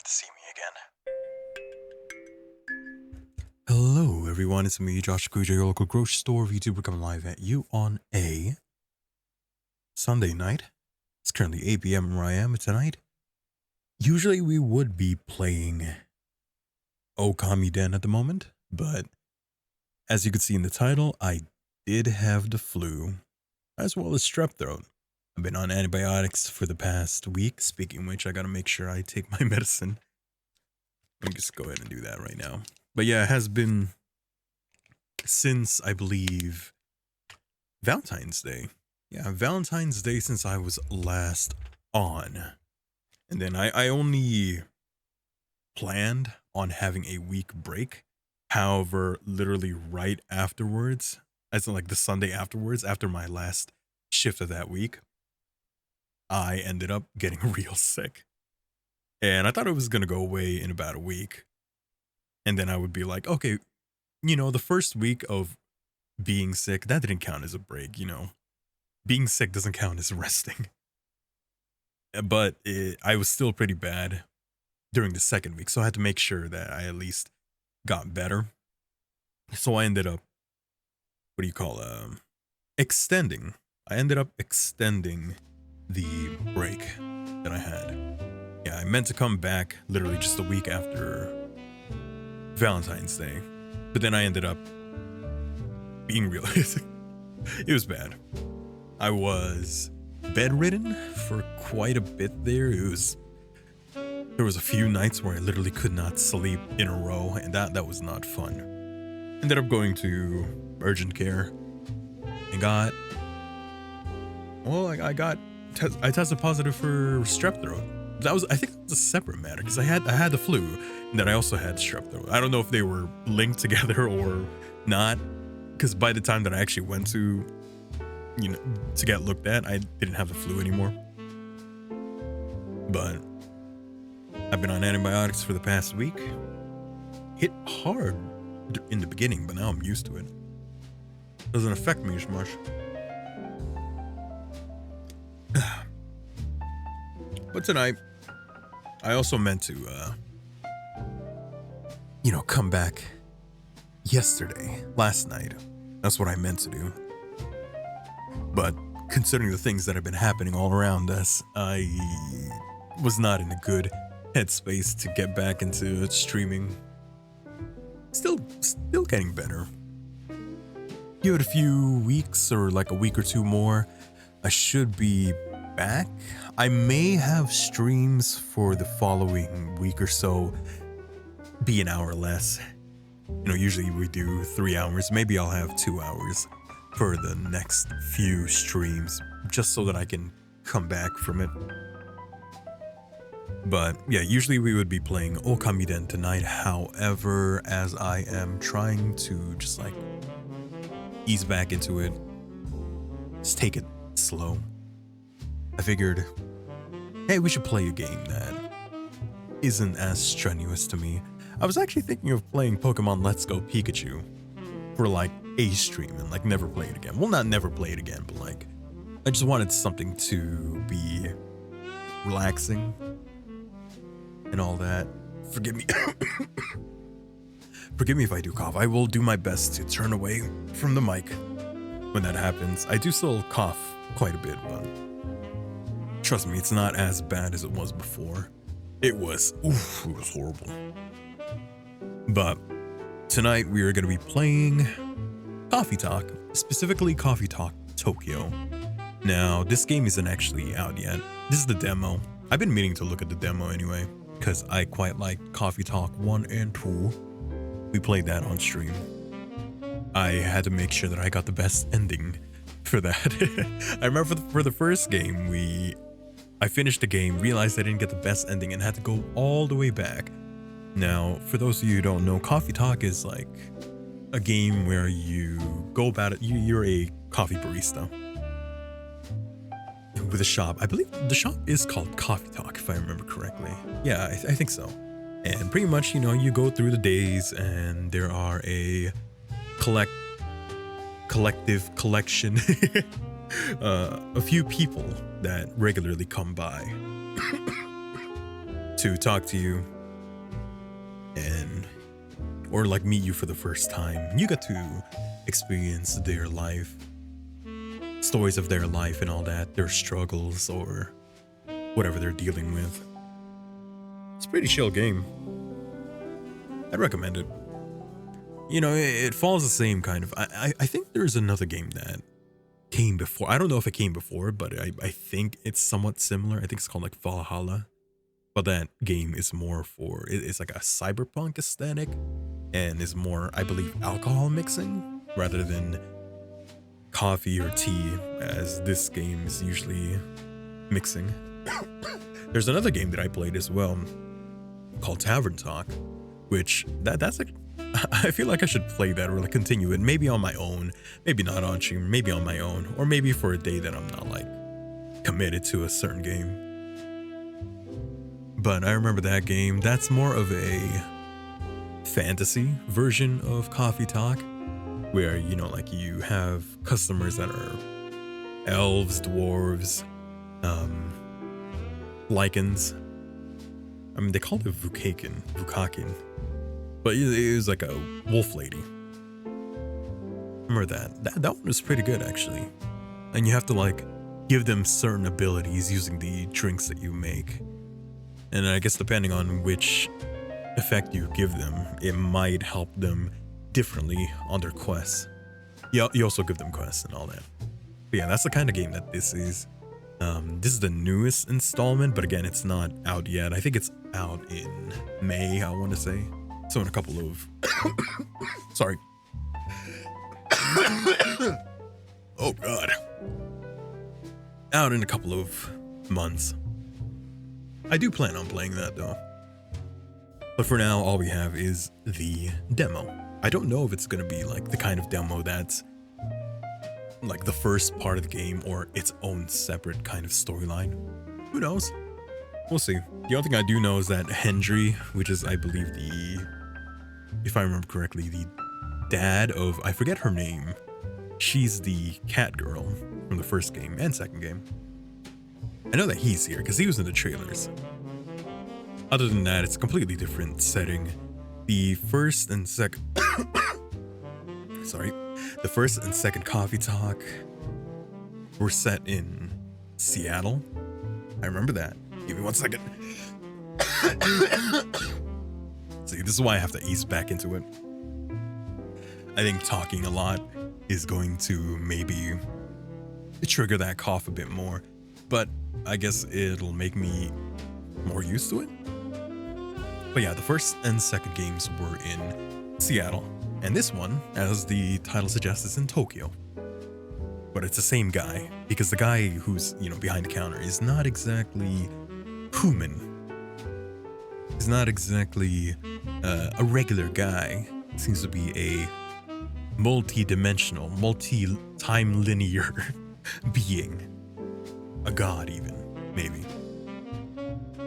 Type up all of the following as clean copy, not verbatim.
have to see me again. Hello everyone, it's me, Josh Kuju, your local grocery store VTuber, coming live at you on a Sunday night. It's currently 8 p.m. where I am tonight. Usually we would be playing Okami Den at the moment, but as you can see in the title, I did have the flu, as well as strep throat. I've been on antibiotics for the past week. Speaking of which, I gotta make sure I take my medicine. Let me just go ahead and do that right now. But yeah, it has been since, I believe, Valentine's Day. Yeah, Valentine's Day since I was last on. And then I only planned on having a week break. However, literally right afterwards, as in like the Sunday afterwards, after my last shift of that week, I ended up getting real sick. And I thought it was going to go away in about a week. And then I would be like, okay, you know, the first week of being sick, that didn't count as a break, you know. Being sick doesn't count as resting. But I was still pretty bad during the second week, so I had to make sure that I at least got better. So I ended up, extending. I ended up extending the break that I had. Yeah, I meant to come back literally just a week after Valentine's Day, but then I ended up being real. It was bad. I was bedridden for quite a bit there. There was a few nights where I literally could not sleep in a row, and that was not fun. Ended up going to urgent care and I tested positive for strep throat. I think that was a separate matter because I had the flu and then I also had strep throat. I don't know if they were linked together or not, because by the time that I actually went to, you know, to get looked at, I didn't have the flu anymore. But I've been on antibiotics for the past week. Hit hard in the beginning, but now I'm used to it. Doesn't affect me as much. But tonight, I also meant to, come back last night. That's what I meant to do. But considering the things that have been happening all around us, I was not in a good headspace to get back into streaming. Still getting better. Give it a few weeks or like a week or two more, I should be back. I may have streams for the following week or so be an hour less. You know, usually we do 3 hours. Maybe I'll have 2 hours for the next few streams, just so that I can come back from it. But yeah, usually we would be playing Okami Den tonight. However, as I am trying to just like ease back into it, just take it slow, I figured, hey, we should play a game that isn't as strenuous to me. I was actually thinking of playing Pokemon Let's Go Pikachu for like a stream and like never play it again. Well, not never play it again, but like I just wanted something to be relaxing and all that. Forgive me. Forgive me if I do cough. I will do my best to turn away from the mic when that happens. I do still cough quite a bit, but trust me, it's not as bad as it was before. It was horrible. But tonight we are going to be playing Coffee Talk, specifically Coffee Talk Tokyo. Now, this game isn't actually out yet. This is the demo. I've been meaning to look at the demo anyway, because I quite like Coffee Talk 1 and 2. We played that on stream. I had to make sure that I got the best ending for that. I remember for the first game, I finished the game, realized I didn't get the best ending, and had to go all the way back. Now, for those of you who don't know, Coffee Talk is like a game where you go about it. You're a coffee barista with a shop. I believe the shop is called Coffee Talk, if I remember correctly. Yeah, I think so. And pretty much, you know, you go through the days, and there are a collection, a few people that regularly come by to talk to you and or like meet you for the first time. You get to experience their life, stories of their life and all that, their struggles or whatever they're dealing with. It's a pretty chill game. I'd recommend it. You know, it follows the same kind of... I think there's another game that came before. I don't know if it came before, but I think it's somewhat similar. I think it's called like Valhalla. But that game is more for... It's like a cyberpunk aesthetic. And is more, I believe, alcohol mixing rather than coffee or tea, as this game is usually mixing. There's another game that I played as well called Tavern Talk, which that's like... I feel like I should play that or like continue it, maybe on my own, maybe not on stream, maybe on my own, or maybe for a day that I'm not like committed to a certain game. But I remember that game. That's more of a fantasy version of Coffee Talk, where, you know, like you have customers that are elves, dwarves, lycans. I mean, they called it Vukakin. But it was like a wolf lady. Remember that? That one was pretty good, actually. And you have to like give them certain abilities using the drinks that you make. And I guess depending on which effect you give them, it might help them differently on their quests. You also give them quests and all that. But yeah, that's the kind of game that this is. This is the newest installment, but again, it's not out yet. I think it's out in May, I want to say. So in a couple of... Sorry. Oh, God. Out in a couple of months. I do plan on playing that, though. But for now, all we have is the demo. I don't know if it's going to be like the kind of demo that's like the first part of the game or its own separate kind of storyline. Who knows? We'll see. The only thing I do know is that Hendry, which is, I believe, if I remember correctly, the dad of, I forget her name. She's the cat girl from the first game and second game. I know that he's here because he was in the trailers. Other than that, it's a completely different setting. The first and second... Sorry. The first and second Coffee Talk were set in Seattle. I remember that. Give me 1 second. See, this is why I have to ease back into it. I think talking a lot is going to maybe trigger that cough a bit more, but I guess it'll make me more used to it. But yeah, the first and second games were in Seattle, and this one, as the title suggests, is in Tokyo. But it's the same guy, because the guy who's, you know, behind the counter is not exactly human. He's not exactly a regular guy. He seems to be a multi-dimensional, multi-time linear being. A god, even, maybe.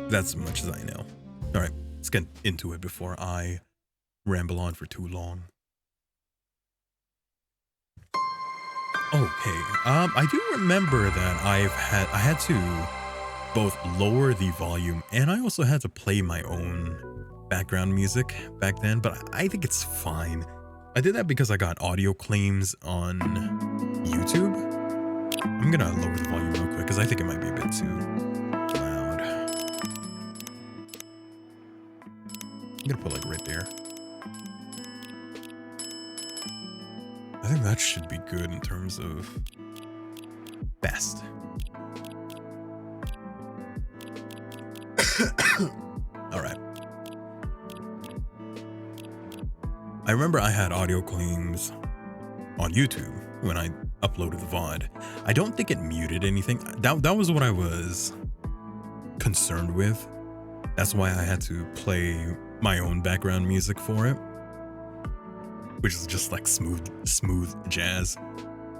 That's as much as I know. All right, let's get into it before I ramble on for too long. Okay, I do remember that I had to both lower the volume and I also had to play my own background music back then, but I think it's fine. I did that because I got audio claims on YouTube. I'm gonna lower the volume real quick because I think it might be a bit too loud. I'm gonna put like right there. I think that should be good in terms of best. All right. I remember I had audio claims on YouTube when I uploaded the VOD. I don't think it muted anything. That was what I was concerned with. That's why I had to play my own background music for it, which is just like smooth jazz.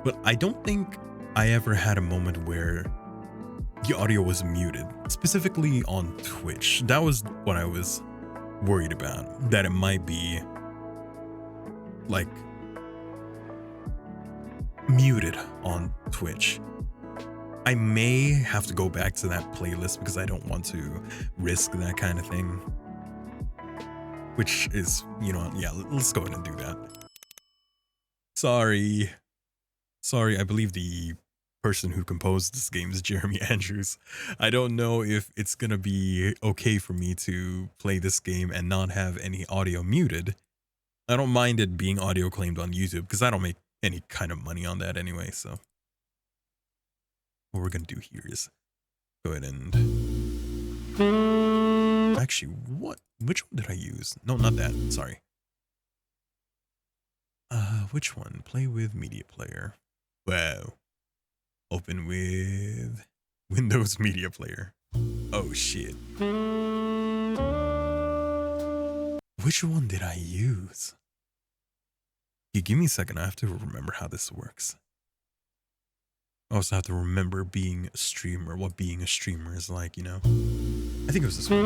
But I don't think I ever had a moment where the audio was muted, specifically on Twitch. That was what I was worried about, that it might be like muted on Twitch. I may have to go back to that playlist because I don't want to risk that kind of thing. Which is, you know, yeah, let's go ahead and do that. Sorry, I believe the person who composed this game is Jeremy Andrews. I don't know if it's gonna be okay for me to play this game and not have any audio muted. I don't mind it being audio claimed on YouTube because I don't make any kind of money on that anyway, so what we're gonna do here is go ahead and actually, which one did I use? No, not that, sorry. Which one? Play with media player. Wow. Open with Windows Media Player. Oh shit. Which one did I use? Give me a second, I have to remember how this works. I also have to remember being a streamer, what being a streamer is like, you know? I think it was this one.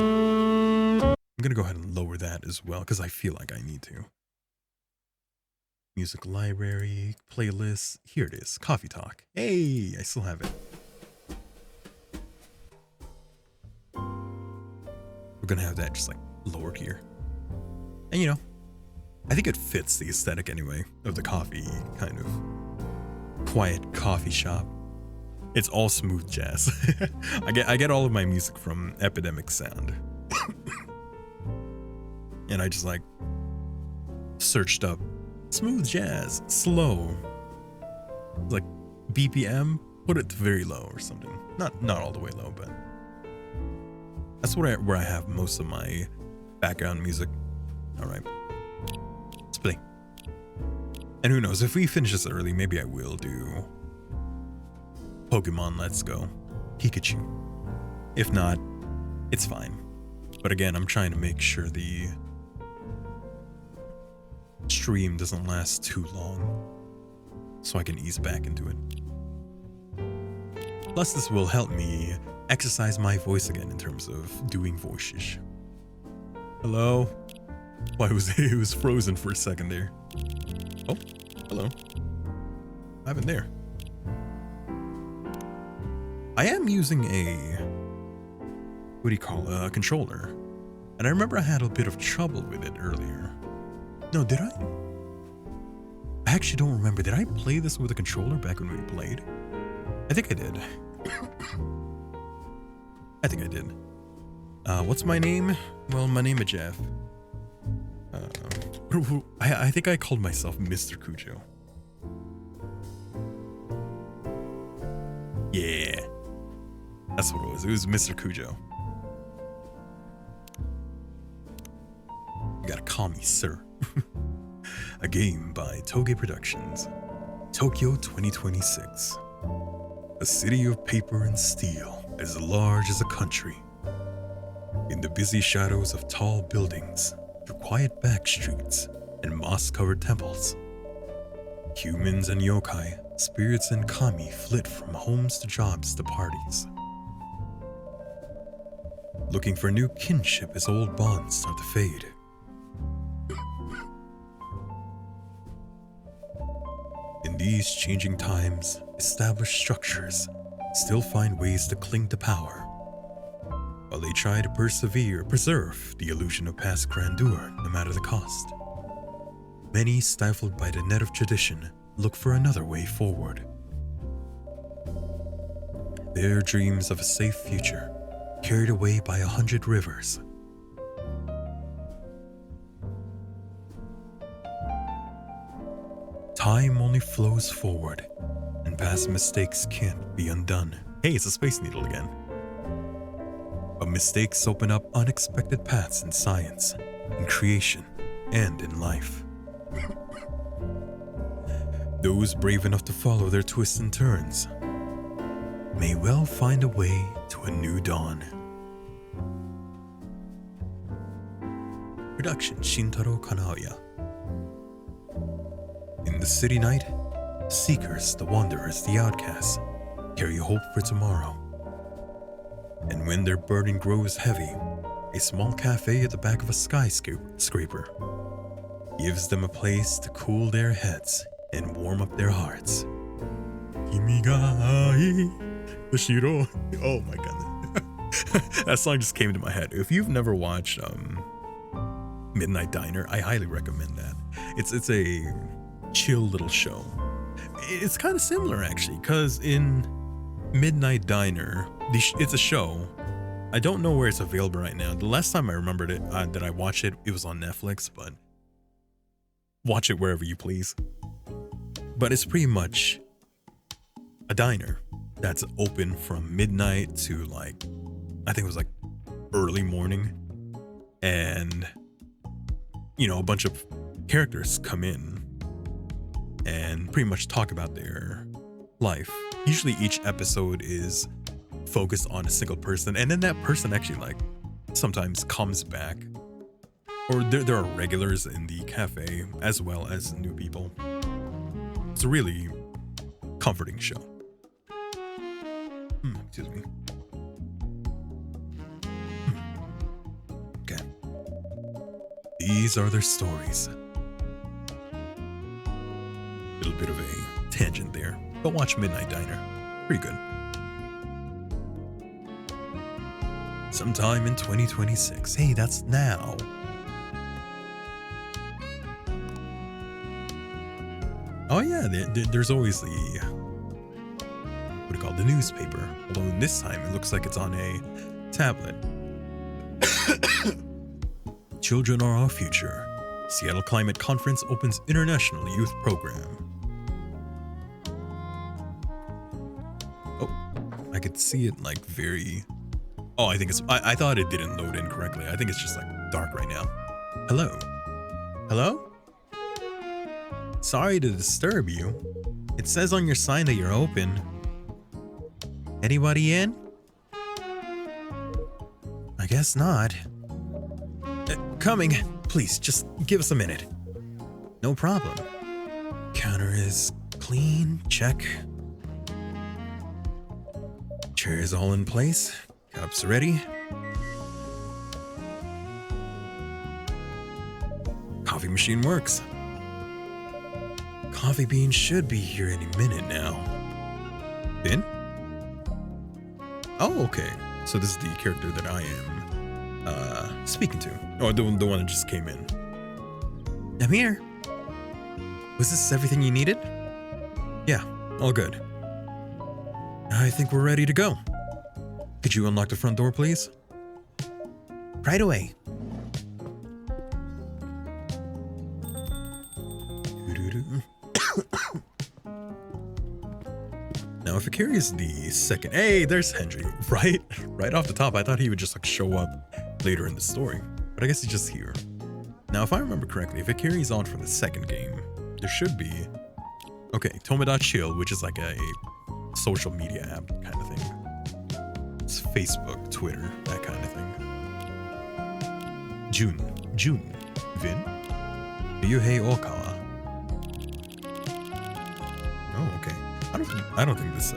I'm gonna go ahead and lower that as well, because I feel like I need to. Music library, playlist, here it is, Coffee Talk. Hey, I still have it. We're gonna have that just like lowered here. And you know, I think it fits the aesthetic anyway of the coffee kind of quiet coffee shop. It's all smooth jazz. I get all of my music from Epidemic Sound. And I just like searched up smooth jazz, slow. Like BPM, put it to very low or something. Not all the way low, but that's where I have most of my background music. All right, let's play. And who knows, if we finish this early, maybe I will do Pokemon Let's Go, Pikachu. If not, it's fine. But again, I'm trying to make sure the stream doesn't last too long, so I can ease back into it. Plus, this will help me exercise my voice again in terms of doing voices. Hello? Why it was frozen for a second there. Oh, hello. I've been there. I am using a, what do you call a controller? And I remember I had a bit of trouble with it earlier. No, did I? I actually don't remember. Did I play this with a controller back when we played? I think I did. I think I did. What's my name? Well, my name is Jeff. I think I called myself Mr. Kujo. Yeah. That's what it was. It was Mr. Kujo. You gotta call me sir. A game by Toge Productions. Tokyo 2026. A city of paper and steel as large as a country. In the busy shadows of tall buildings, through quiet back streets and moss-covered temples, humans and yokai, spirits and kami flit from homes to jobs to parties. Looking for new kinship as old bonds start to fade. In these changing times, established structures still find ways to cling to power, while they try to preserve the illusion of past grandeur no matter the cost. Many, stifled by the net of tradition, look for another way forward. Their dreams of a safe future, carried away by 100 rivers. Time only flows forward, and past mistakes can't be undone. Hey, it's a Space Needle again. But mistakes open up unexpected paths in science, in creation, and in life. Those brave enough to follow their twists and turns may well find a way to a new dawn. Production Shintaro Kanaoya. In the city night, seekers, the wanderers, the outcasts carry hope for tomorrow. And when their burden grows heavy, a small cafe at the back of a skyscraper gives them a place to cool their heads and warm up their hearts. Kimi ga ai The Shiro. Oh my goodness. That song just came to my head. If you've never watched Midnight Diner, I highly recommend that. It's a chill little show. It's kind of similar actually, because in Midnight Diner, it's a show. I don't know where it's available right now. The last time I remembered it, that I watched it, it was on Netflix, but watch it wherever you please. But it's pretty much a diner that's open from midnight to like, I think it was like early morning. And, you know, a bunch of characters come in and pretty much talk about their life. Usually each episode is focused on a single person, and then that person actually like sometimes comes back, or there are regulars in the cafe as well as new people. It's a really comforting show. Excuse me. Okay. These are their stories. Little bit of a tangent there, but watch Midnight Diner. Pretty good. Sometime in 2026. Hey, that's now. Oh yeah, there's always the, what do you call it, the newspaper. Although this time it looks like it's on a tablet. Children are our future. Seattle Climate Conference opens International Youth Program. Oh, I could see it like very... Oh, I think it's... I thought it didn't load in correctly. I think it's just like dark right now. Hello? Hello? Sorry to disturb you. It says on your sign that you're open. Anybody in? I guess not. Coming. Please, just give us a minute. No problem. Counter is clean. Check. Chairs all in place. Cups ready. Coffee machine works. Coffee bean should be here any minute now. Bin? Oh, okay. So this is the character that I am speaking to. Oh, the one that just came in. I'm here. Was this everything you needed? Yeah, all good. I think we're ready to go. Could you unlock the front door, please? Right away. Now, if Akira is the second... Hey, there's Hendry. Right off the top, I thought he would just like show up later in the story. But I guess he's just here. Now, if I remember correctly, if Akira is on for the second game, there should be... Okay, Tomoda Chill, which is like a social media app kind of thing. It's Facebook, Twitter, that kind of thing. Jun, Vin, Ryuhei Okawa. Oh, okay. I don't think this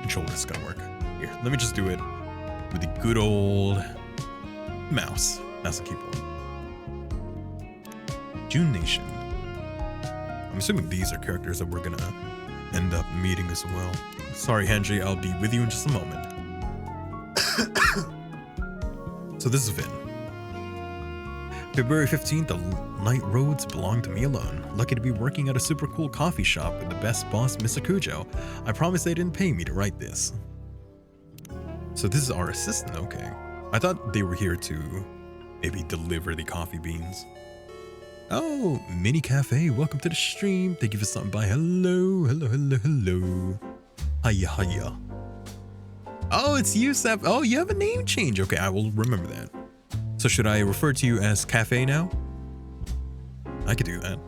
controller is gonna work. Here, let me just do it with the good old mouse and keyboard. Jun Nation. I'm assuming these are characters that we're gonna end up meeting as well. Sorry, Hendry, I'll be with you in just a moment. So this is Vin. February 15th, the night roads belong to me alone. Lucky to be working at a super cool coffee shop with the best boss, Mr. Kujo. I promise they didn't pay me to write this. So this is our assistant, okay. I thought they were here to maybe deliver the coffee beans. Oh, Mini Cafe, welcome to the stream. Thank you for stopping by. Hello. Hiya. Oh, it's you, Seth. Oh, you have a name change. Okay, I will remember that. So should I refer to you as Cafe now? I could do that.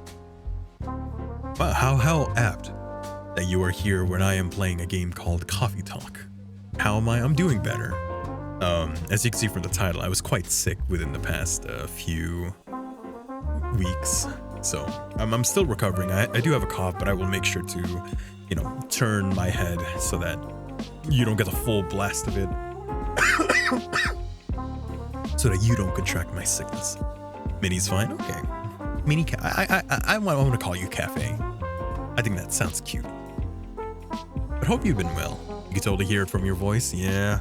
Wow, how apt that you are here when I am playing a game called Coffee Talk. How am I? I'm doing better. As you can see from the title, I was quite sick within the past few weeks. So I'm still recovering. I do have a cough, but I will make sure to, you know, turn my head so that you don't get the full blast of it. So that you don't contract my sickness. Mini's fine? Okay. Mini I want to call you Cafe. I think that sounds cute. But hope you've been well. You can totally hear it from your voice. Yeah.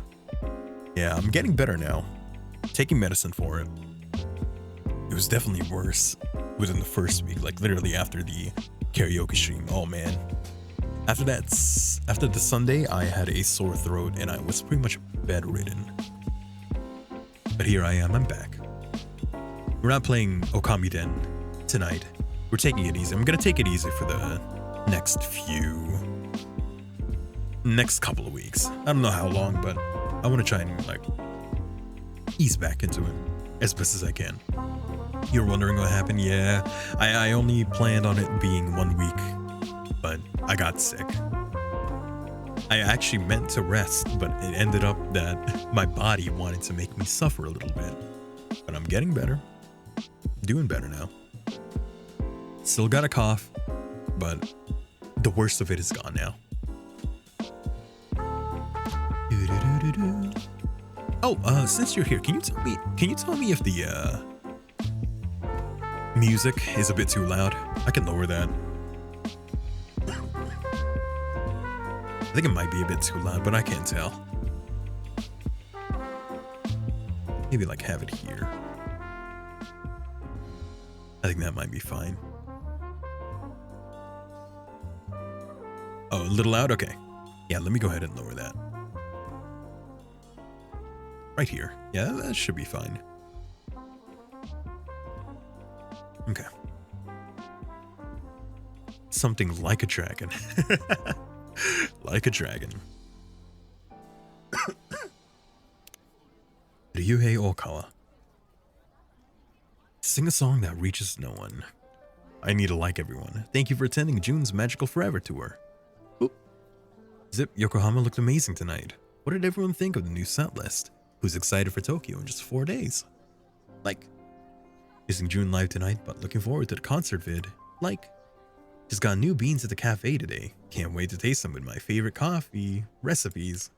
Yeah, I'm getting better now. Taking medicine for it. It was definitely worse within the first week, like literally after the karaoke stream. Oh man. After the Sunday, I had a sore throat and I was pretty much bedridden. But here I am, I'm back. We're not playing Okamiden tonight. We're taking it easy. I'm gonna take it easy for the next couple of weeks. I don't know how long, but I want to try and like ease back into it as best as I can. You're wondering what happened? Yeah, I only planned on it being 1 week, but I got sick. I actually meant to rest, but it ended up that my body wanted to make me suffer a little bit. But I'm getting better. Doing better now. Still got a cough, but the worst of it is gone now. Oh, since you're here, can you tell me if the music is a bit too loud? I can lower that. I think it might be a bit too loud, but I can't tell. Maybe like have it here. I think that might be fine. Oh, a little loud? Okay. Yeah, let me go ahead and lower that. Right here. Yeah, that should be fine. Okay. Something like a dragon. Like a dragon. Ryuhei Okawa. Sing a song that reaches no one. I need to like everyone. Thank you for attending Jun's Magical Forever tour. Oop. Zip, Yokohama looked amazing tonight. What did everyone think of the new set list? Who's excited for Tokyo in just 4 days? Like. Using Jun live tonight, but looking forward to the concert vid. Like. Just got new beans at the cafe today. Can't wait to taste them with my favorite coffee recipes.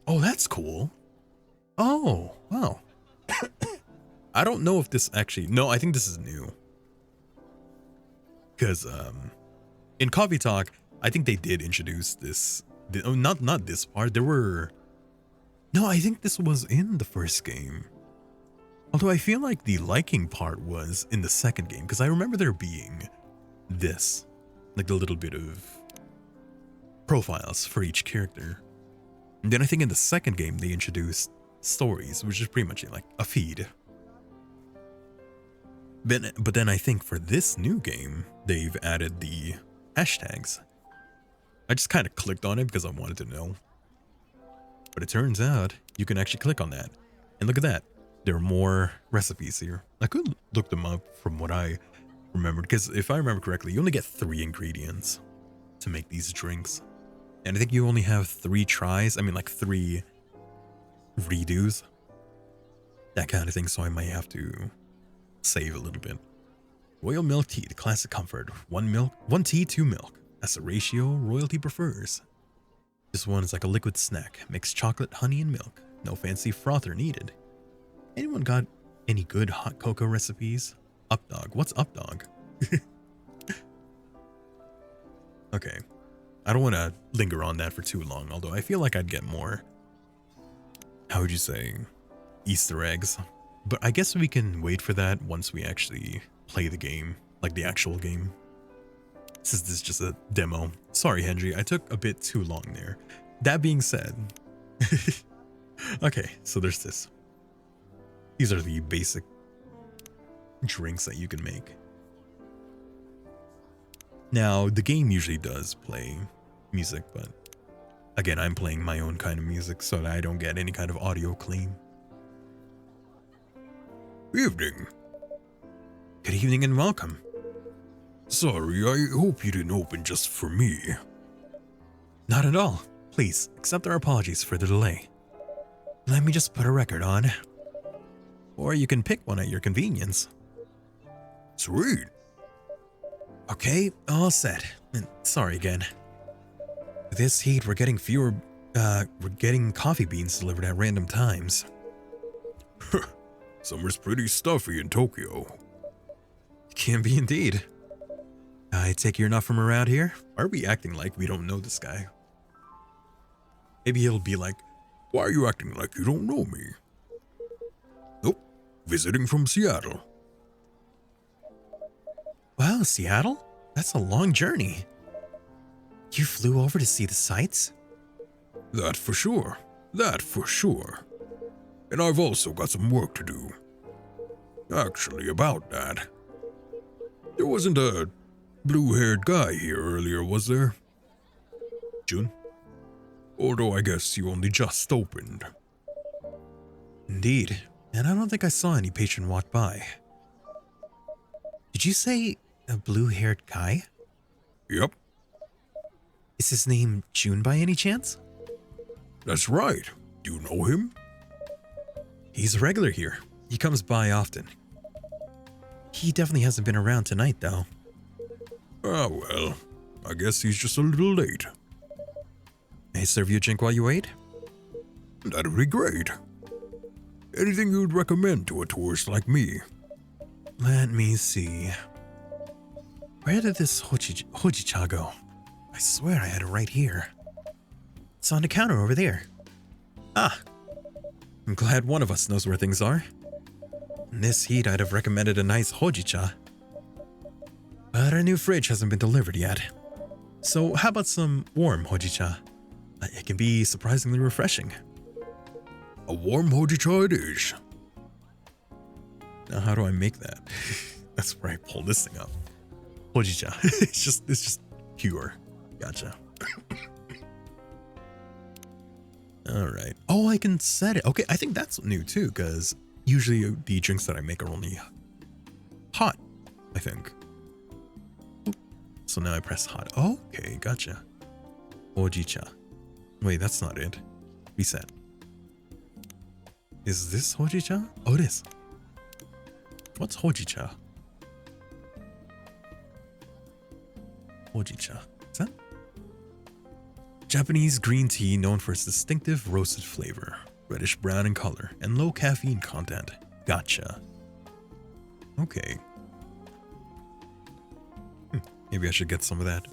Oh, that's cool. Oh, wow. I don't know if this actually... No, I think this is new. Because in Coffee Talk, I think they did introduce this. Not this part. There were... No, I think this was in the first game. Although I feel like the liking part was in the second game, because I remember there being this, like the little bit of profiles for each character. And then I think in the second game they introduced stories, which is pretty much like a feed. But then I think for this new game, they've added the hashtags. I just kind of clicked on it because I wanted to know. But it turns out you can actually click on that. And look at that. There are more recipes here. I could look them up from what I remembered, because if I remember correctly, you only get 3 ingredients to make these drinks. And I think you only have 3 tries. I mean, like 3 redos. That kind of thing, so I might have to save a little bit. Royal milk tea, the classic comfort. 1 tea, 2 milk. That's the ratio royalty prefers. This one is like a liquid snack. Mix chocolate, honey, and milk. No fancy frother needed. Anyone got any good hot cocoa recipes? Updog. What's updog? Okay. I don't want to linger on that for too long, although I feel like I'd get more, how would you say, Easter eggs. But I guess we can wait for that once we actually play the game, like the actual game. Since this is just a demo. Sorry, Hendry, I took a bit too long there. That being said, okay, so there's this. These are the basic drinks that you can make. Now, the game usually does play music, but again, I'm playing my own kind of music so that I don't get any kind of audio claim. Evening. Good evening and welcome. Sorry, I hope you didn't open just for me. Not at all. Please, accept our apologies for the delay. Let me just put a record on. Or you can pick one at your convenience. Sweet. Okay, all set. And sorry again. With this heat, we're getting coffee beans delivered at random times. Summer's pretty stuffy in Tokyo. Can be indeed. I take you're not from around here? Why are we acting like we don't know this guy? Maybe he'll be like, why are you acting like you don't know me? Nope, visiting from Seattle. Wow, Seattle? That's a long journey. You flew over to see the sights? That for sure. That for sure. And I've also got some work to do. Actually, about that. There wasn't a blue-haired guy here earlier, was there? Jun? Although I guess you only just opened. Indeed, and I don't think I saw any patron walk by. Did you say a blue-haired guy? Yep. Is his name Jun by any chance? That's right. Do you know him? He's a regular here. He comes by often. He definitely hasn't been around tonight, though. Ah, well, I guess he's just a little late. May I serve you a drink while you wait? That'd be great. Anything you'd recommend to a tourist like me? Let me see. Where did this hojicha go? I swear I had it right here. It's on the counter over there. Ah, I'm glad one of us knows where things are. In this heat, I'd have recommended a nice hojicha. But our new fridge hasn't been delivered yet. So how about some warm hojicha? It can be surprisingly refreshing. A warm hojicha it is. Now how do I make that? That's where I pull this thing up. Hojicha. it's just pure. Gotcha. Alright. Oh, I can set it. Okay, I think that's new too, because usually the drinks that I make are only hot, I think. So now I press hot. Oh, okay, gotcha. Hojicha. Wait, that's not it. Reset. Is this hojicha? Oh, it is. What's hojicha? Hojicha. Is that? Japanese green tea known for its distinctive roasted flavor, reddish brown in color, and low caffeine content. Gotcha. Okay. Maybe I should get some of that.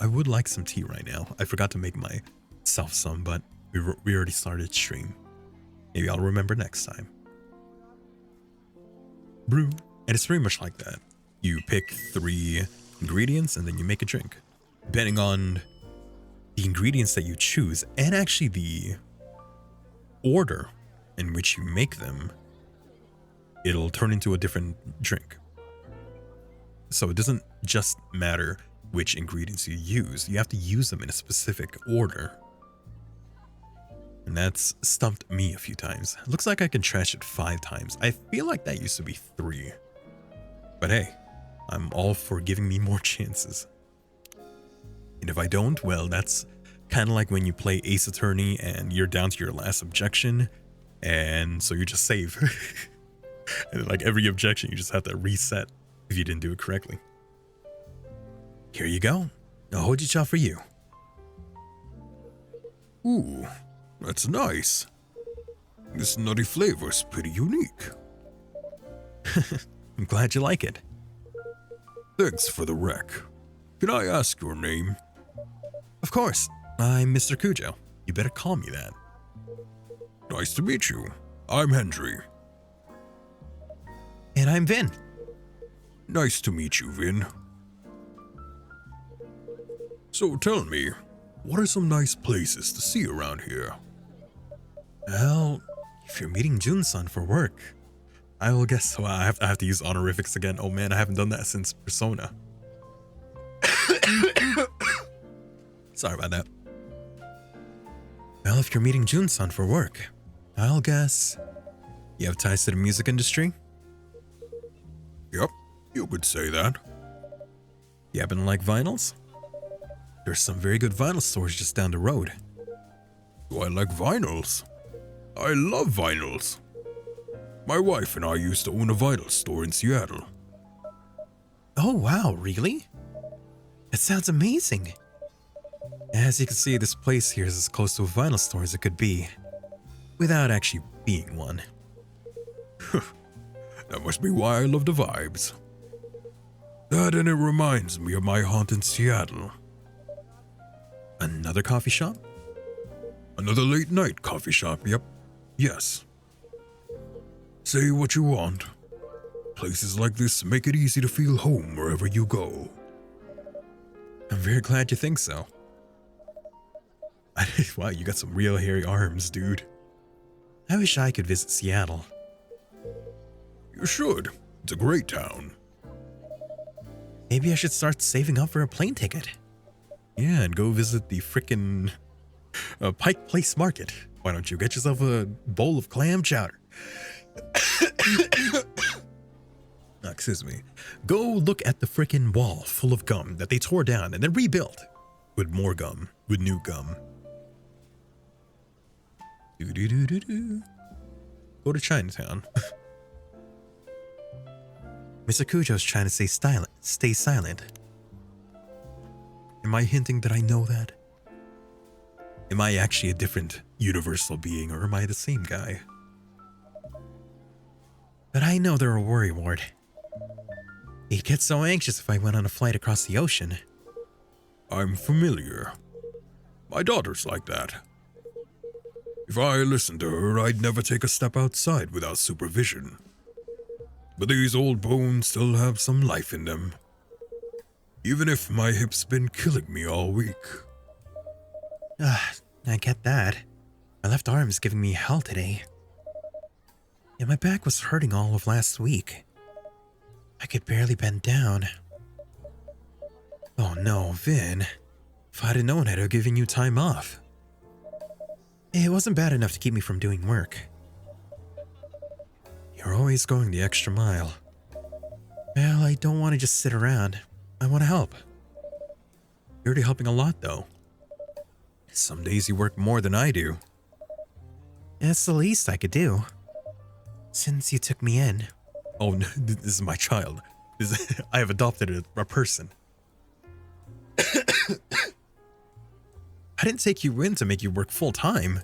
I would like some tea right now. I forgot to make myself some, but we already started stream. Maybe I'll remember next time. Brew. And it's pretty much like that. You pick 3 ingredients and then you make a drink. Depending on the ingredients that you choose and actually the order in which you make them, it'll turn into a different drink. So it doesn't just matter which ingredients you use. You have to use them in a specific order. And that's stumped me a few times. Looks like I can trash it 5 times. I feel like that used to be 3. But hey, I'm all for giving me more chances. And if I don't, well, that's kind of like when you play Ace Attorney and you're down to your last objection, and so you just save. And like every objection, you just have to reset if you didn't do it correctly. Here you go. A hojicha for you. Ooh, that's nice. This nutty flavor's pretty unique. I'm glad you like it. Thanks for the rec. Can I ask your name? Of course. I'm Mr. Kujo. You better call me that. Nice to meet you. I'm Hendry. And I'm Vin. Nice to meet you, Vin. So tell me, what are some nice places to see around here? Well, if you're meeting Jun-san for work, I will guess so. I have to use honorifics again. Oh man, I haven't done that since Persona. Sorry about that. Well, if you're meeting Jun-san for work, I'll guess you have ties to the music industry? Yep, you could say that. You happen to like vinyls? There's some very good vinyl stores just down the road. Do I like vinyls? I love vinyls. My wife and I used to own a vinyl store in Seattle. Oh wow, really? That sounds amazing. As you can see, this place here is as close to a vinyl store as it could be, without actually being one. That must be why I love the vibes. That and it reminds me of my haunt in Seattle. Another coffee shop? Another late night coffee shop, yep. Yes. Say what you want. Places like this make it easy to feel home wherever you go. I'm very glad you think so. Wow, you got some real hairy arms, dude. I wish I could visit Seattle. You should. It's a great town. Maybe I should start saving up for a plane ticket. Yeah, and go visit the frickin' Pike Place Market. Why don't you get yourself a bowl of clam chowder? Excuse me. Go look at the frickin' wall full of gum that they tore down and then rebuilt with more gum, with new gum. Go to Chinatown. Mr. Kujo's trying to stay silent. Am I hinting that I know that? Am I actually a different universal being, or am I the same guy? But I know they're a worrywart. He'd get so anxious if I went on a flight across the ocean. I'm familiar. My daughter's like that. If I listened to her, I'd never take a step outside without supervision. But these old bones still have some life in them. Even if my hip's been killing me all week. I get that. My left arm is giving me hell today. And my back was hurting all of last week. I could barely bend down. Oh no, Vin. If I'd have known I'd have given you time off. It wasn't bad enough to keep me from doing work. You're always going the extra mile. Well, I don't want to just sit around. I want to help. You're already helping a lot, though. Some days you work more than I do. That's the least I could do. Since you took me in. Oh, no, this is my child. I have adopted a person. I didn't take you in to make you work full time.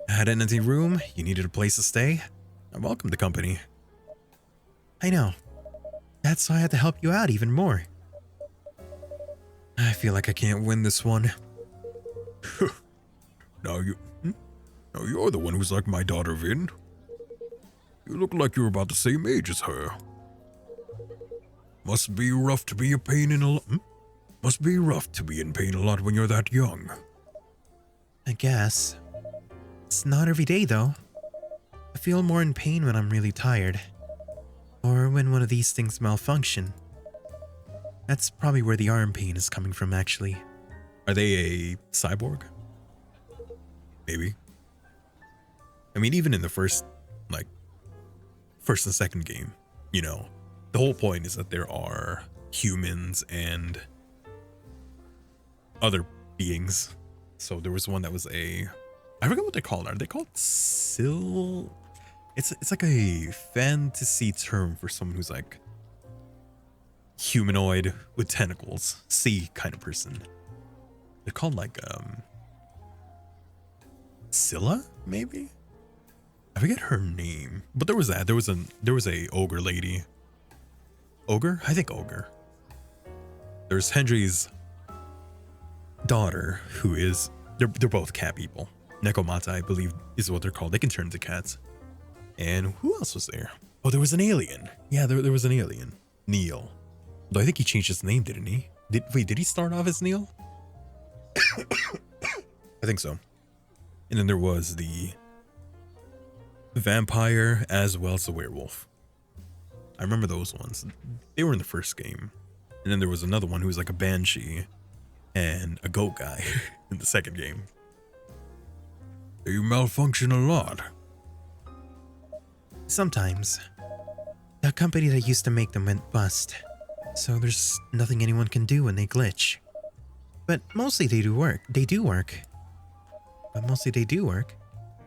I had an empty room, you needed a place to stay. I welcomed the company. I know. That's why I had to help you out even more. I feel like I can't win this one. Now you're the one who's like my daughter, Vin. You look like you're about the same age as her. Must be rough to be in pain a lot when you're that young. I guess. It's not every day, though. I feel more in pain when I'm really tired. Or when one of these things malfunction. That's probably where the arm pain is coming from, actually. Are they a cyborg? Maybe. I mean, even in the first and second game, you know, the whole point is that there are humans and other beings. So there was one that was I forget what they're called. Are they called Sil? It's like a fantasy term for someone who's like humanoid with tentacles, sea kind of person. They're called like Scylla, maybe? I forget her name. But there was that. There was a ogre lady. Ogre? I think ogre. There's Hendry's daughter, who is they're both cat people. Nekomata, I believe, is what they're called. They can turn into cats. And who else was there? Oh, there was an alien. Yeah, there was an alien. Neil. Though I think he changed his name, didn't he? Did he start off as Neil? I think so. And then there was the vampire as well as the werewolf. I remember those ones. They were in the first game. And then there was another one who was like a banshee and a goat guy in the second game. They malfunction a lot. Sometimes. The company that used to make them went bust. So there's nothing anyone can do when they glitch. But mostly they do work.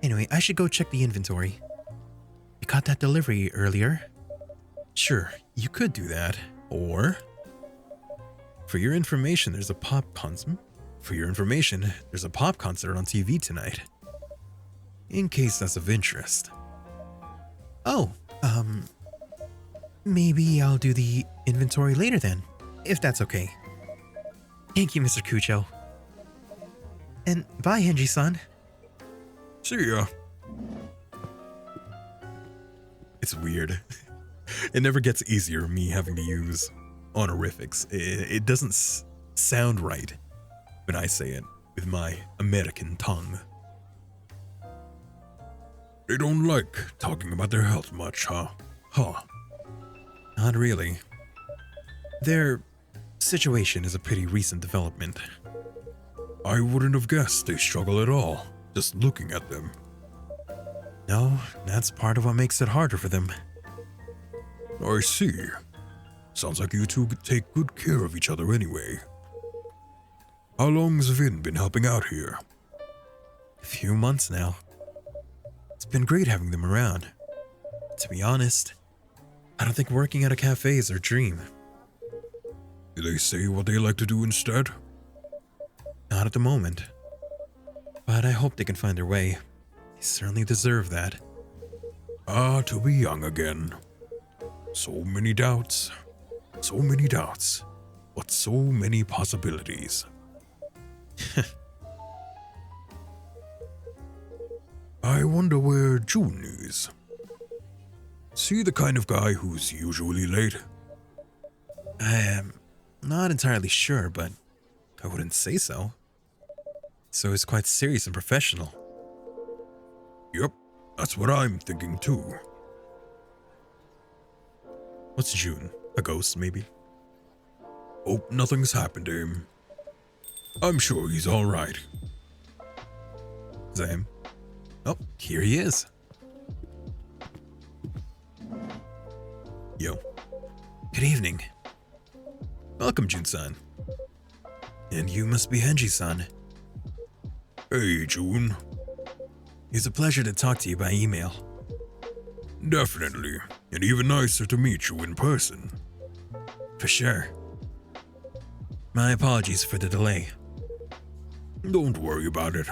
Anyway, I should go check the inventory. You caught that delivery earlier? Sure, you could do that. Or, for your information, there's a pop concert on TV tonight. In case that's of interest. Oh, Maybe I'll do the inventory later then, if that's okay. Thank you, Mr. Kucho. And bye, Hendry-san. See ya. It's weird. It never gets easier, me having to use honorifics. It doesn't sound right when I say it with my American tongue. They don't like talking about their health much, huh? Huh. Not really. Their situation is a pretty recent development. I wouldn't have guessed they struggle at all, just looking at them. No, that's part of what makes it harder for them. I see. Sounds like you two take good care of each other anyway. How long has Vin been helping out here? A few months now. It's been great having them around. To be honest, I don't think working at a cafe is their dream. Do they say what they like to do instead? Not at the moment. But I hope they can find their way. They certainly deserve that. Ah, to be young again. So many doubts. So many doubts. But so many possibilities. I wonder where Jun is. See the kind of guy who's usually late? I am not entirely sure, but I wouldn't say so. So he's quite serious and professional. Yep, that's what I'm thinking too. What's Jun? A ghost, maybe? Hope nothing's happened to him. I'm sure he's alright. Is that him? Oh, here he is. Yo. Good evening. Welcome, Jun-san. And you must be Hendry-san. Hey, Jun. It's a pleasure to talk to you by email. Definitely, and even nicer to meet you in person. For sure. My apologies for the delay. Don't worry about it.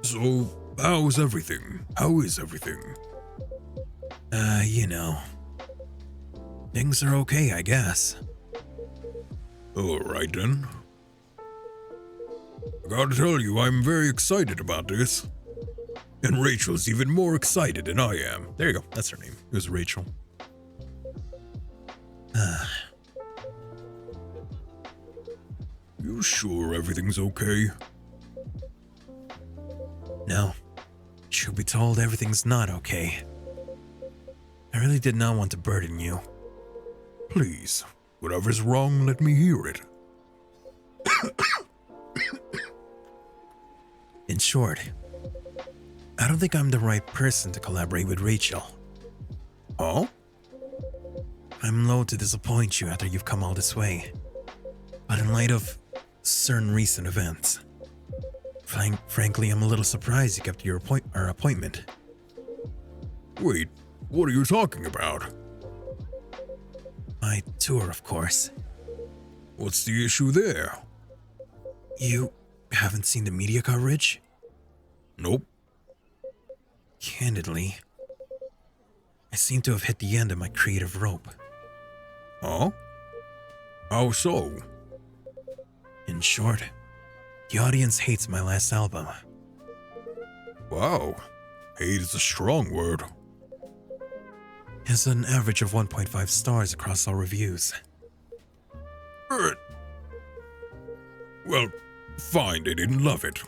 So, how's everything? How is everything? You know. Things are okay, I guess. Alright then. I gotta tell you, I'm very excited about this. And Rachel's even more excited than I am. There you go, that's her name. It was Rachel. You sure everything's okay? No. Truth be told, everything's not okay. I really did not want to burden you. Please, whatever's wrong, let me hear it. In short, I don't think I'm the right person to collaborate with Rachel. Huh? I'm loath to disappoint you after you've come all this way. But in light of certain recent events, frankly, I'm a little surprised you kept your appointment. Wait, what are you talking about? My tour, of course. What's the issue there? You haven't seen the media coverage? Nope. Candidly, I seem to have hit the end of my creative rope. Huh? How so? In short, the audience hates my last album. Wow, hate is a strong word. It's an average of 1.5 stars across all reviews. Well, fine, they didn't love it.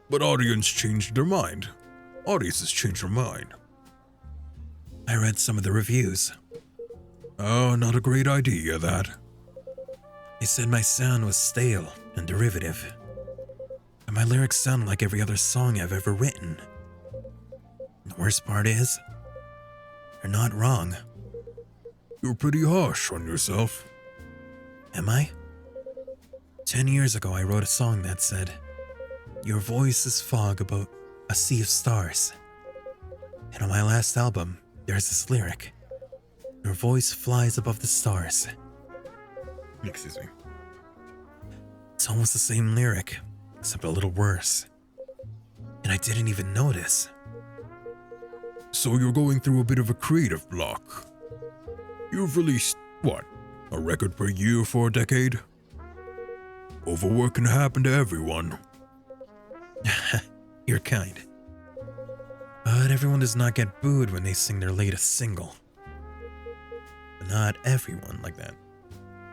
But audience changed their mind. Audiences change their mind. I read some of the reviews. Oh, not a great idea, that. They said my sound was stale and derivative. And my lyrics sound like every other song I've ever written. The worst part is, you're not wrong. You're pretty harsh on yourself. Am I? 10 years ago, I wrote a song that said, "Your voice is fog about a sea of stars." And on my last album, there's this lyric, "Your voice flies above the stars." Excuse me. It's almost the same lyric, except a little worse. And I didn't even notice. So you're going through a bit of a creative block. You've released, what, a record per year for a decade? Overwork can happen to everyone. You're kind. But everyone does not get booed when they sing their latest single. But not everyone like that.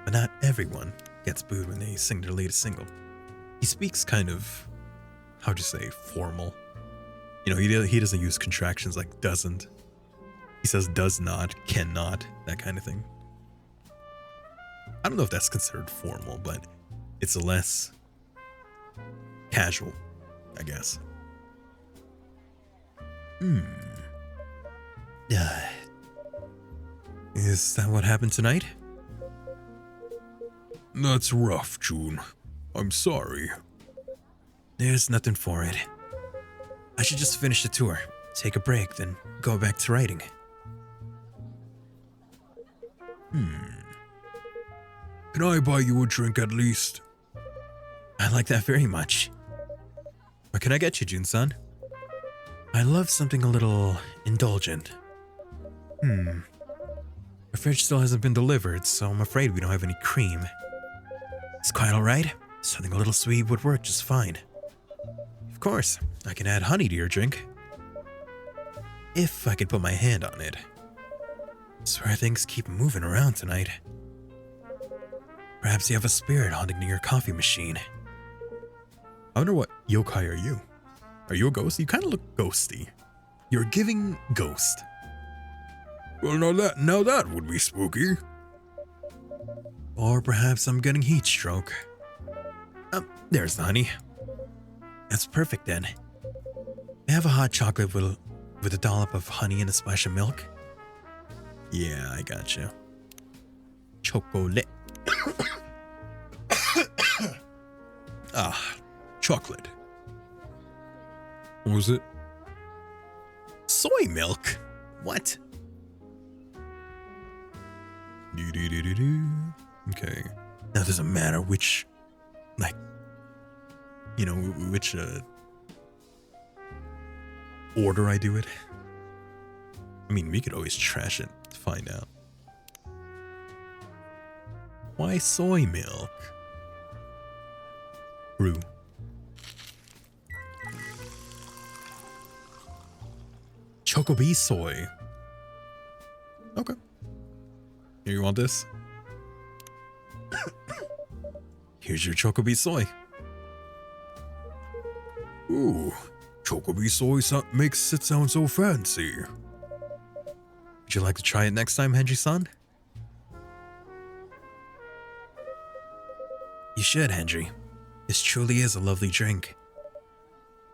But not everyone gets booed when they sing their latest single. He speaks kind of, how'd you say, formal. You know, he doesn't use contractions like doesn't. He says does not, cannot, that kind of thing. I don't know if that's considered formal, but it's less casual, I guess. Is that what happened tonight? That's rough, Jun. I'm sorry. There's nothing for it. I should just finish the tour, take a break, then go back to writing. Can I buy you a drink at least? I like that very much. What can I get you, Jun-san? I love something a little indulgent. The fridge still hasn't been delivered, so I'm afraid we don't have any cream. It's quite alright. Something a little sweet would work just fine. Of course, I can add honey to your drink. If I can put my hand on it. I swear things keep moving around tonight. Perhaps you have a spirit haunting near your coffee machine. I wonder what yokai are you? Are you a ghost? You kind of look ghosty. You're giving ghost. Well, now that would be spooky. Or perhaps I'm getting heat stroke. There's the honey. That's perfect then. I have a hot chocolate with a dollop of honey and a splash of milk. Yeah, I gotcha. Chocolate. Chocolate. What was it? Soy milk? What? Okay. Now it doesn't matter which, which order I do it. I mean, we could always trash it to find out. Why soy milk? Brew. Chocobee soy. Okay. Here, you want this? Here's your Chocobee soy. Ooh, Chocobee soy makes it sound so fancy. Would you like to try it next time, Hendry-san? You should, Hendry. This truly is a lovely drink.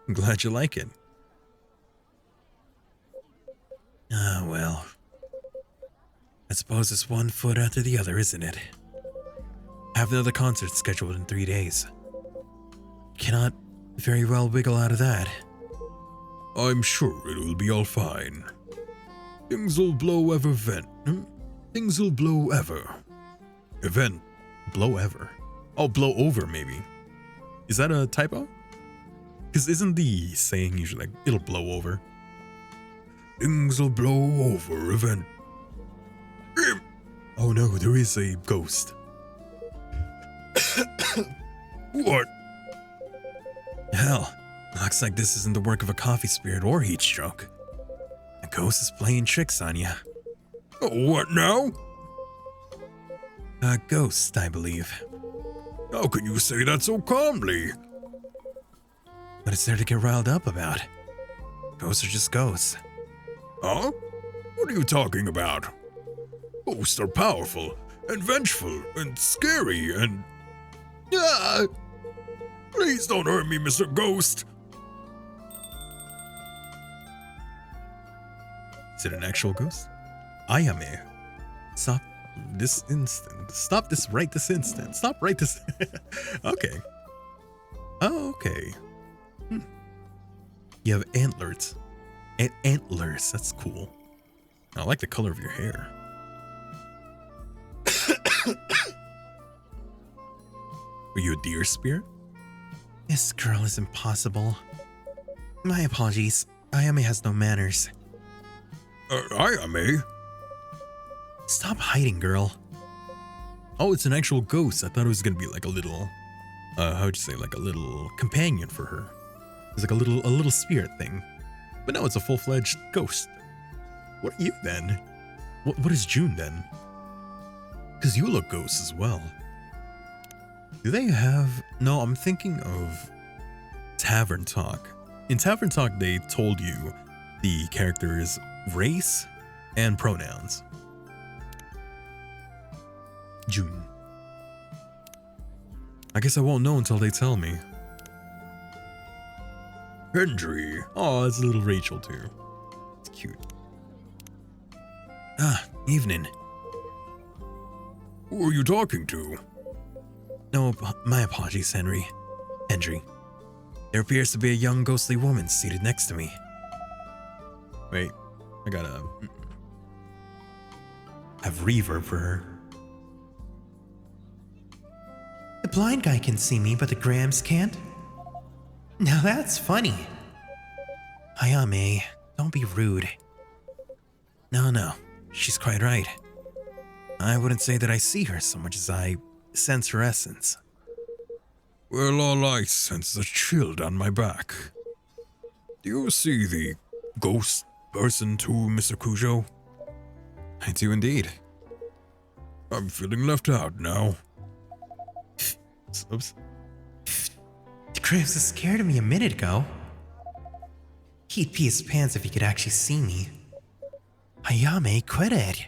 I'm glad you like it. Ah, well. I suppose it's one foot after the other, isn't it? I have another concert scheduled in 3 days. Cannot very well wiggle out of that. I'm sure it will be all fine. Things will blow ever Things will blow ever. Event. Blow ever. Oh, blow over maybe. Is that a typo? Because isn't the saying usually like, it'll blow over? Things will blow over event. Oh no, there is a ghost. What? Hell, looks like this isn't the work of a coffee spirit or heat stroke. The ghost is playing tricks on you. What now? A ghost, I believe. How can you say that so calmly? But it's there to get riled up about. Ghosts are just ghosts. Huh? What are you talking about? Ghosts are powerful, and vengeful, and scary, and... Please don't hurt me, Mr. Ghost! Is it an actual ghost? Ayame. Stop this instant. Stop this right this instant. Stop right this... Okay. Oh, okay. You have antlers. Antlers, that's cool. I like the color of your hair. Are you a deer spirit? This girl is impossible. My apologies. Ayame has no manners. Ayame? Stop hiding, girl. Oh, it's an actual ghost. I thought it was gonna be like a little, how'd you say, like a little companion for her. It's like a little spirit thing. But no, it's a full-fledged ghost. What are you then? What is Jun then? Because you look ghosts as well. Do they have... No, I'm thinking of Tavern Talk. In Tavern Talk, they told you the character's race and pronouns. Jun. I guess I won't know until they tell me. Hendry. Oh, it's a little Rachel too. It's cute. Ah, evening. Who are you talking to? No, my apologies, Hendry. There appears to be a young ghostly woman seated next to me. Wait, I gotta have reverb for her. The blind guy can see me, but the Grams can't? Now that's funny. Ayame, don't be rude. No, she's quite right. I wouldn't say that I see her so much as I sense her essence. Well, all I sense is a chill down my back. Do you see the ghost person too, Mr. Kujo? I do indeed. I'm feeling left out now. Oops. The Graves was scared of me a minute ago. He'd pee his pants if he could actually see me. Ayame, quit it.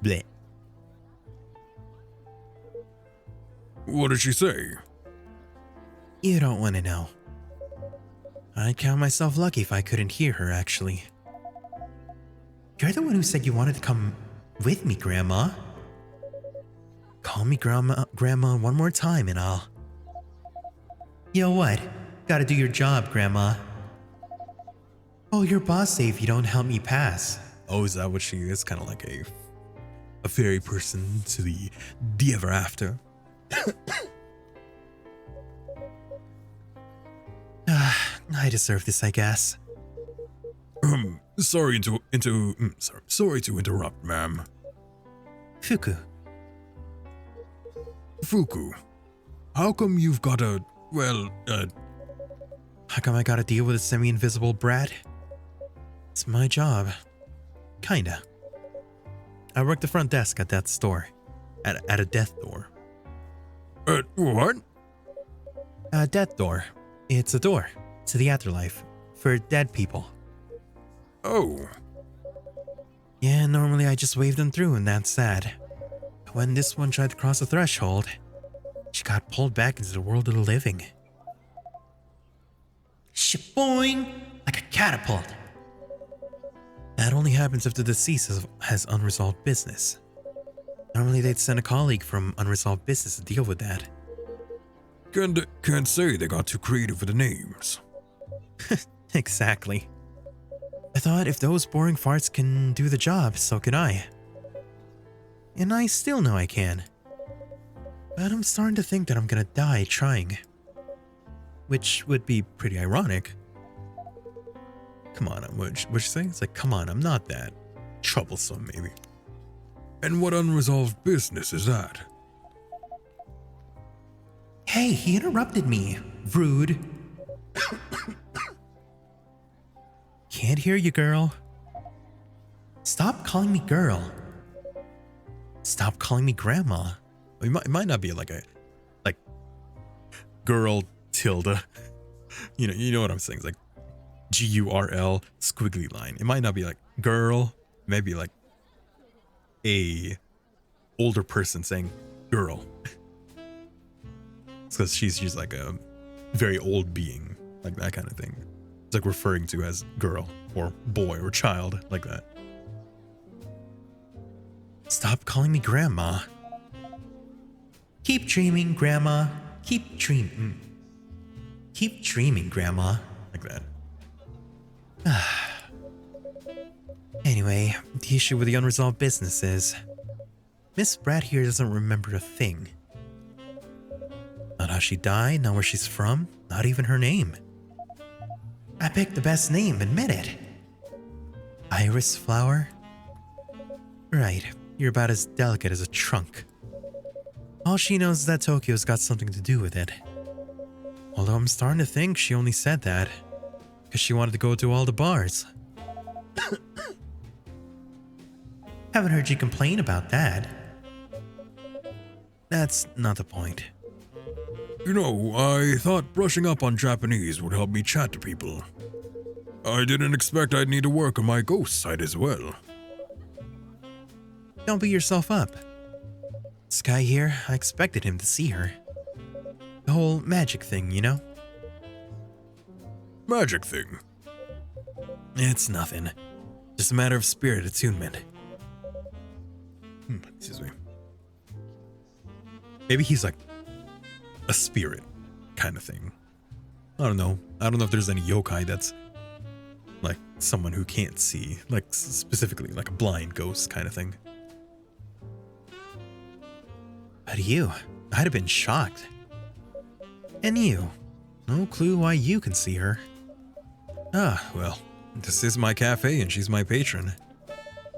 Bleh. What did she say? You don't want to know. I'd count myself lucky if I couldn't hear her, actually. You're the one who said you wanted to come with me, Grandma. Call me Grandma one more time and I'll... You know what? Gotta do your job, Grandma. Oh, your boss say if you don't help me pass. Oh, is that what she is? Kind of like a fairy person to the ever after. I deserve this, I guess. Sorry to interrupt, ma'am. Fuku, how come you've got a, how come I gotta deal with a semi-invisible brat? It's my job. Kinda. I work the front desk at that store. At a death door. What? A death door. It's a door to the afterlife for dead people. Oh. Yeah, normally I just wave them through and that's sad. But when this one tried to cross the threshold, she got pulled back into the world of the living. Shaboing! Like a catapult. That only happens if the deceased has unresolved business. Normally they'd send a colleague from unresolved business to deal with that. Can't say they got too creative with the names. Exactly. I thought if those boring farts can do the job, so can I. And I still know I can. But I'm starting to think that I'm gonna die trying. Which would be pretty ironic. Come on, what'd you say? It's like, come on, I'm not that troublesome, maybe. And what unresolved business is that? Hey, he interrupted me. Rude. Can't hear you, girl. Stop calling me girl. Stop calling me grandma. It might not be like girl tilde. You know what I'm saying? It's like GURL squiggly line. It might not be like girl. It might be like a older person saying girl. It's because she's like a very old being, like that kind of thing. It's like referring to as girl or boy or child, like that. Stop calling me grandma. Keep dreaming, grandma. Keep dreaming. Keep dreaming, grandma. Like that. Anyway, the issue with the unresolved business is Miss Brat here doesn't remember a thing. Not how she died, not where she's from, not even her name. I picked the best name, admit it. Iris flower? Right, you're about as delicate as a trunk. All she knows is that Tokyo's got something to do with it. Although I'm starting to think she only said that because she wanted to go to all the bars. Haven't heard you complain about that. That's not the point. You know, I thought brushing up on Japanese would help me chat to people. I didn't expect I'd need to work on my ghost side as well. Don't beat yourself up. This guy here, I expected him to see her. The whole magic thing, you know? Magic thing? It's nothing. Just a matter of spirit attunement. Excuse me. Maybe he's like a spirit kind of thing. I don't know. I don't know if there's any yokai that's like someone who can't see, like specifically like a blind ghost kind of thing. But you, I'd have been shocked. And you, no clue why you can see her. Ah, well, this is my cafe and she's my patron.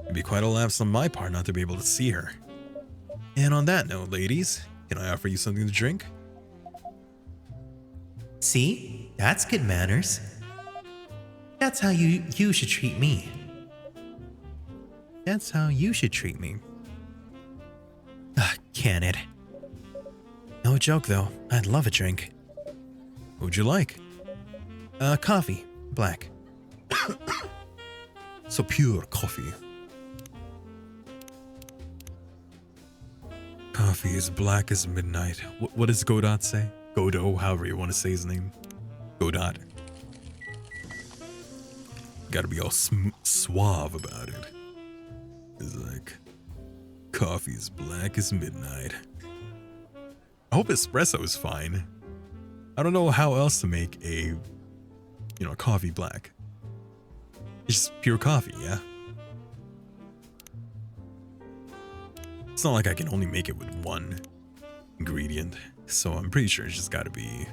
It'd be quite a lapse on my part not to be able to see her. And on that note, ladies, can I offer you something to drink? See? That's good manners. That's how you should treat me. That's how you should treat me. Can it? No joke though, I'd love a drink. What would you like? Coffee, black. So pure coffee. Coffee is black as midnight. What does Godot say? Godot, however you want to say his name. Godot. Gotta be all suave about it. It's like, coffee is black as midnight. I hope espresso is fine. I don't know how else to make a, coffee black. It's just pure coffee, yeah? It's not like I can only make it with one ingredient, so I'm pretty sure it's just gotta be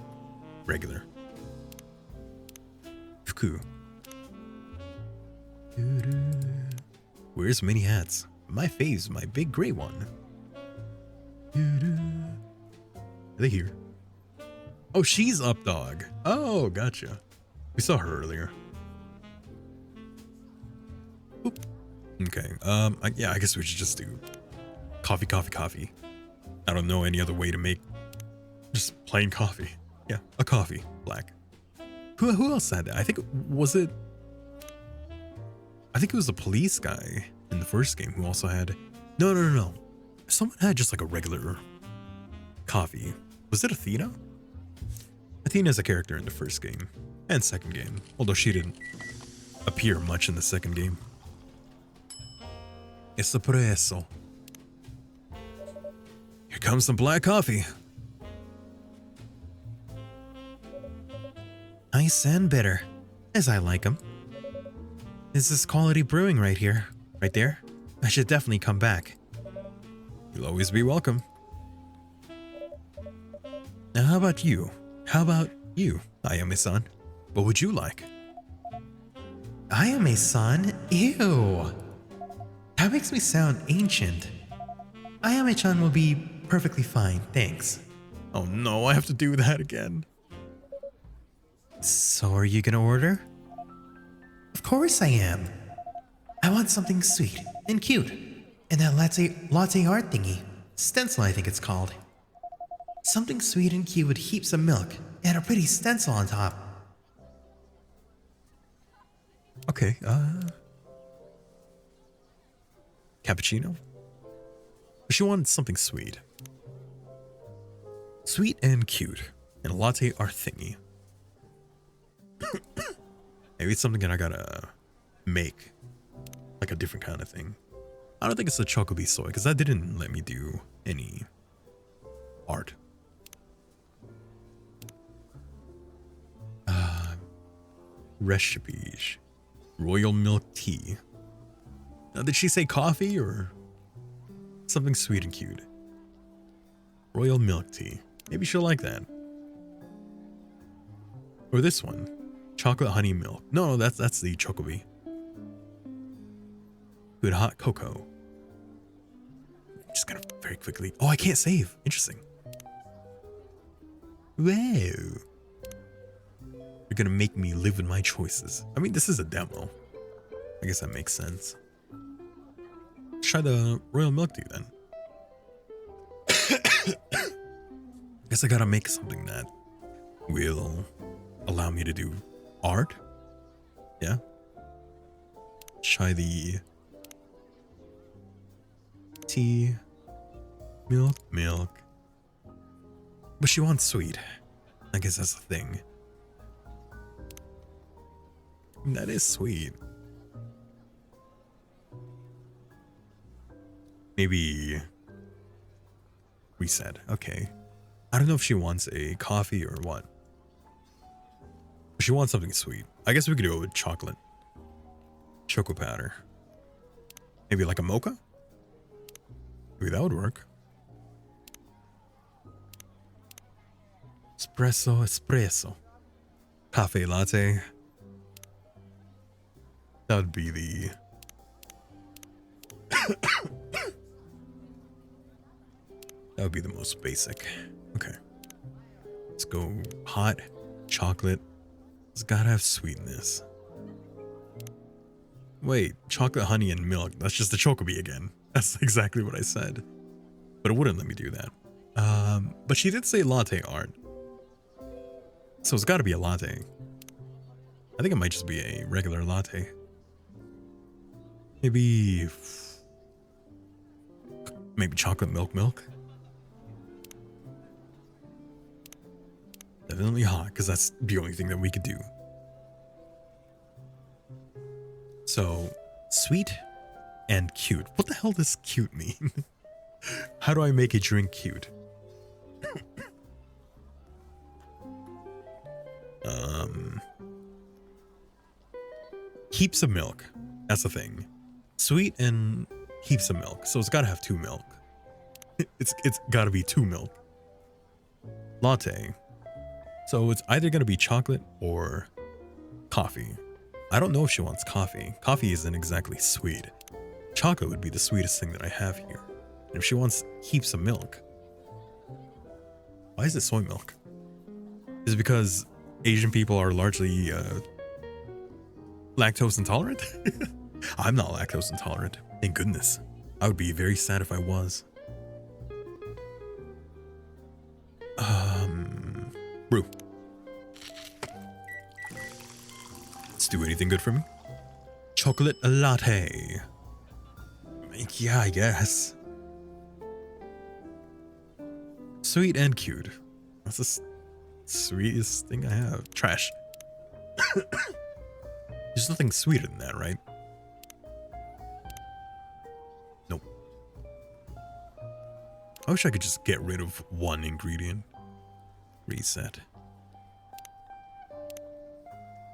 regular. Fuku. Where's many hats? My fave's my big gray one. Are they here? Oh, she's up, dog. Oh, gotcha. We saw her earlier. Oop. Okay. I guess we should just do coffee, coffee, coffee. I don't know any other way to make just plain coffee. Yeah, a coffee, black. Who else said that? I think it was the police guy in the first game who also had. No. Someone had just like a regular coffee. Was it Athena? Athena's a character in the first game and second game, although she didn't appear much in the second game. Espresso. Here comes some black coffee. Nice and bitter, as I like them. This is quality brewing right here, right there. I should definitely come back. You'll always be welcome. Now, how about you? How about you, Ayame-san? What would you like? Ayame-san? Ew. That makes me sound ancient. Ayame-chan will be perfectly fine, thanks. Oh no, I have to do that again. So are you gonna order? Of course I am. I want something sweet and cute. And that latte art thingy. Stencil, I think it's called. Something sweet and cute with heaps of milk and a pretty stencil on top. Okay, cappuccino? She wanted something sweet. Sweet and cute. And a latte art thingy. Maybe it's something that I gotta make. Like a different kind of thing. I don't think it's the Chocobi soy, because that didn't let me do any art. Recipes. Royal milk tea. Now, did she say coffee or something sweet and cute? Royal milk tea. Maybe she'll like that. Or this one. Chocolate honey milk. No, that's the Chocobi. Good hot cocoa. Just gotta very quickly. Oh, I can't save. Interesting. Whoa. You're gonna make me live with my choices. I mean, this is a demo. I guess that makes sense. Let's try the royal milk tea then. Guess I gotta make something that will allow me to do art. Yeah. Try the tea, milk. But she wants sweet. I guess that's the thing. That is sweet. Maybe reset. Okay. I don't know if she wants a coffee or what. But she wants something sweet. I guess we could go with chocolate. Choco powder. Maybe like a mocha? Maybe that would work. Espresso. Cafe latte. That would be the... that would be the most basic. Okay. Let's go hot chocolate. It's gotta have sweetness. Wait, chocolate, honey, and milk. That's just the Chocobi again. That's exactly what I said. But it wouldn't let me do that. But she did say latte art. So it's gotta be a latte. I think it might just be a regular latte. Maybe chocolate milk. Definitely hot, because that's the only thing that we could do. So, sweet and cute. What the hell does cute mean? How do I make a drink cute? Heaps of milk. That's the thing. Sweet and heaps of milk. So it's gotta have 2 milk. It's gotta be 2 milk. Latte. So it's either gonna be chocolate or coffee. I don't know if she wants coffee. Coffee isn't exactly sweet. Chocolate would be the sweetest thing that I have here. And if she wants heaps of milk. Why is it soy milk? Is it because Asian people are largely lactose intolerant? I'm not lactose intolerant. Thank goodness. I would be very sad if I was. Brew. Let's do anything good for me. Chocolate latte. Yeah, I guess. Sweet and cute. That's the sweetest thing I have. Trash. There's nothing sweeter than that, right? Nope. I wish I could just get rid of one ingredient. Reset.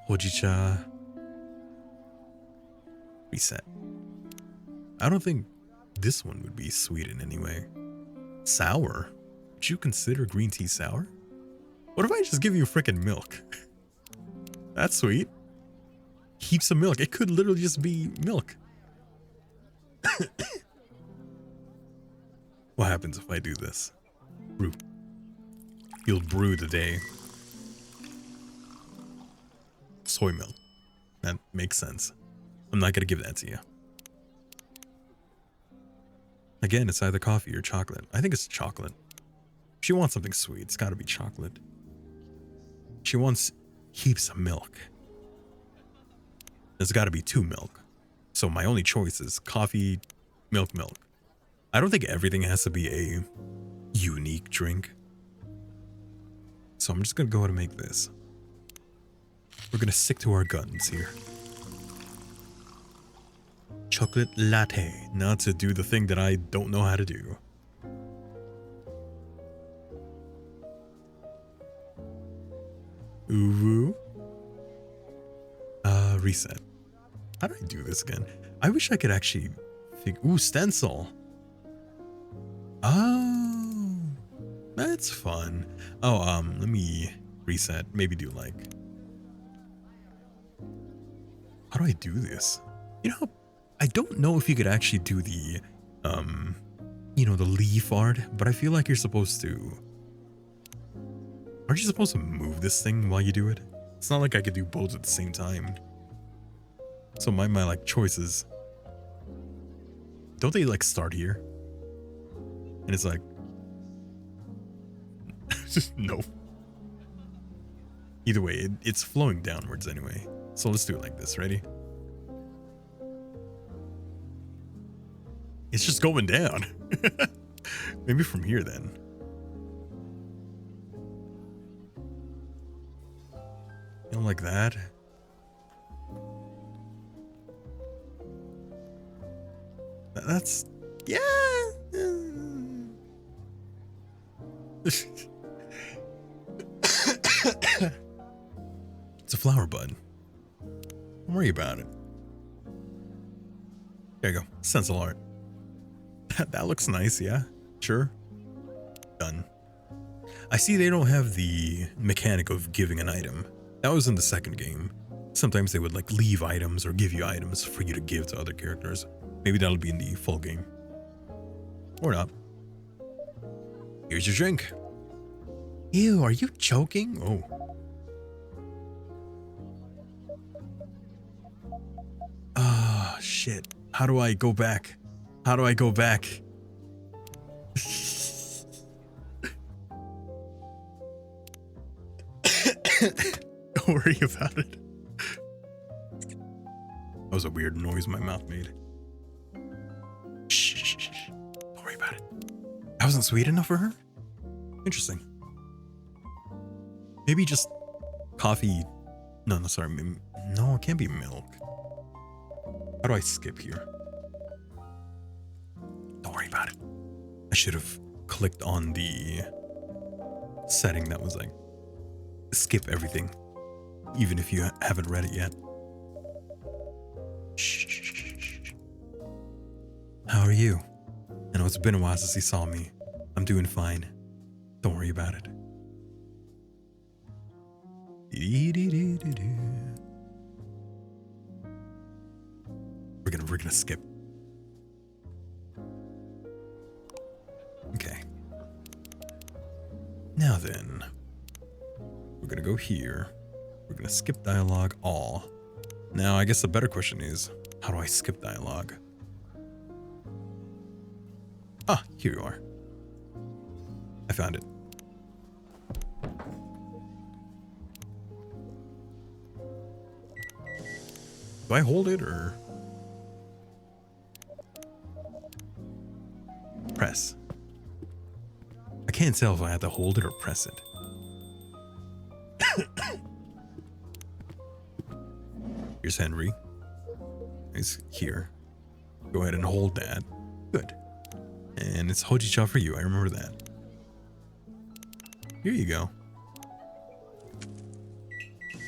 Hojicha. Reset. I don't think this one would be sweet in any way. Sour? Would you consider green tea sour? What if I just give you frickin' milk? That's sweet. Heaps of milk. It could literally just be milk. What happens if I do this? Brew. You'll brew today. Soy milk. That makes sense. I'm not gonna give that to you. Again, it's either coffee or chocolate. I think it's chocolate. If she wants something sweet, it's gotta be chocolate. She wants heaps of milk. There's gotta be 2 milk. So my only choice is coffee, milk. I don't think everything has to be a unique drink. So I'm just gonna go ahead and make this. We're gonna stick to our guns here. Chocolate latte. Not to do the thing that I don't know how to do. Ooh. Reset. How do I do this again? I wish I could actually ooh, stencil. Oh, that's fun. Oh, let me reset. Maybe do like How do I do this? You know, I don't know if you could actually do the, you know, the leaf art, but I feel like you're supposed to. Aren't you supposed to move this thing while you do it? It's not like I could do both at the same time. So my like choices, don't they like start here? And it's like, no. Either way, it's flowing downwards anyway. So let's do it like this. Ready? It's just going down. Maybe from here then. You know, like that. That's, yeah. It's a flower bud. Don't worry about it. There you go. Stencil art. That looks nice, yeah. Sure. Done. I see they don't have the mechanic of giving an item. That was in the second game. Sometimes they would like leave items or give you items for you to give to other characters. Maybe that'll be in the full game. Or not. Here's your drink. Ew, are you choking? Oh. Ah, shit. How do I go back? How do I go back? Don't worry about it. That was a weird noise my mouth made. Shh, shh, shh, shh. Don't worry about it. That wasn't sweet enough for her? Interesting. Maybe just coffee. No, sorry. No, it can't be milk. How do I skip here? Don't worry about it. I should have clicked on the setting that was like, skip everything, even if you haven't read it yet. Shh. How are you? I know it's been a while since you saw me. I'm doing fine. Don't worry about it. We're gonna skip. Okay. Now then, we're gonna go here. We're gonna skip dialogue all. Now, I guess the better question is, how do I skip dialogue? Ah, here you are. I found it. Do I hold it or press? I can't tell if I have to hold it or press it. Here's Henry. He's here. Go ahead and hold that. Good. And it's Hojicha for you. I remember that. Here you go.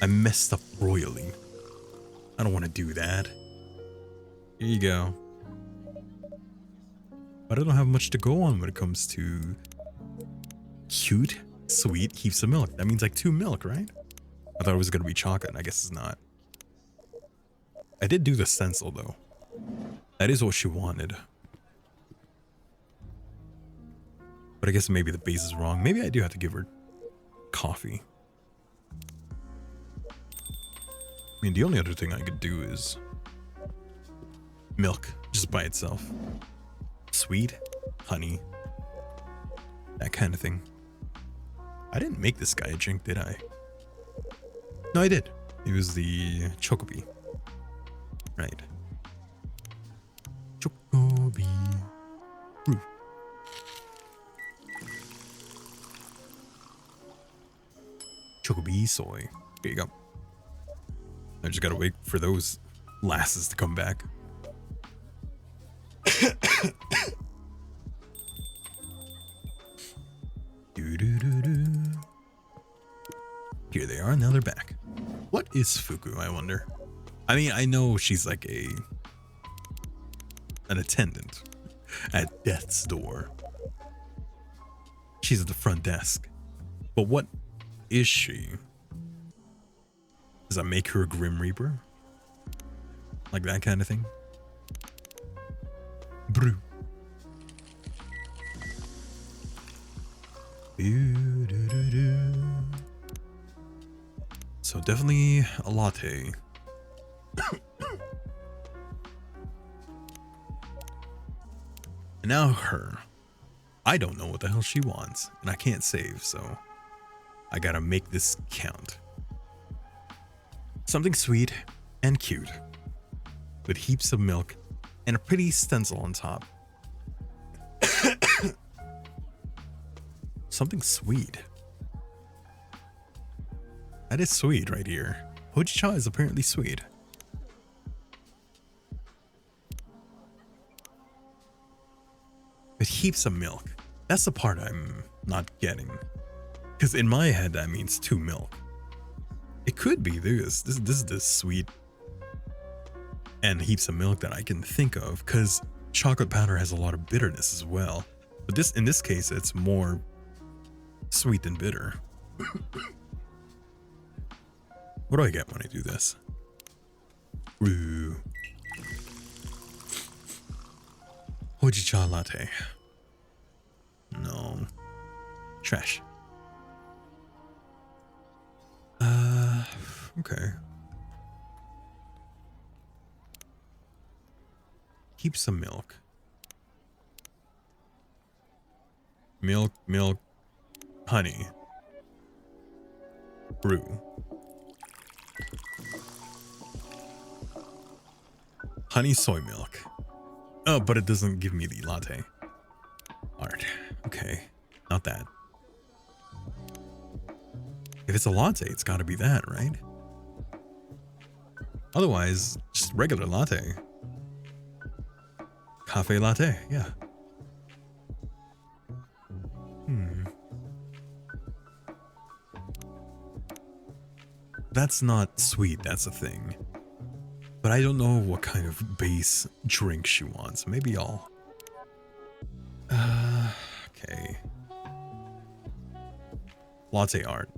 I messed up royally. I don't want to do that. Here you go. But I don't have much to go on when it comes to cute, sweet heaps of milk. That means like 2 milk, right? I thought it was going to be chocolate. I guess it's not. I did do the stencil though. That is what she wanted. But I guess maybe the base is wrong. Maybe I do have to give her coffee. I mean, the only other thing I could do is milk, just by itself. Sweet, honey, that kind of thing. I didn't make this guy a drink, did I? No, I did. It was the Chocobi. Right. Chocobi. Ooh. Chocobi soy. Here you go. I just gotta wait for those lasses to come back. Here they are, now they're back. What is Fuku, I wonder? I mean, I know she's like an attendant at death's door. She's at the front desk. But what is she? Does that make her a Grim Reaper? like that kind of thing. Brew. So definitely a latte. And now her. I don't know what the hell she wants, and I can't save, so I gotta make this count. Something sweet and cute, with heaps of milk and a pretty stencil on top. Something sweet. That is sweet right here. Hojicha is apparently sweet. With heaps of milk. That's the part I'm not getting. Because in my head, that means 2 milk. It could be this. This is the sweet and heaps of milk that I can think of. Because chocolate powder has a lot of bitterness as well. But in this case, it's more sweet than bitter. What do I get when I do this? Ooh. Hojicha latte. No. Trash. Okay. Keep some milk. Milk, honey. Brew. Honey soy milk. Oh, but it doesn't give me the latte. Alright. Okay. Not that. If it's a latte, it's gotta be that, right? Otherwise, just regular latte. Cafe latte, yeah. That's not sweet, that's the thing. But I don't know what kind of base drink she wants. Maybe I'll... okay. Latte art.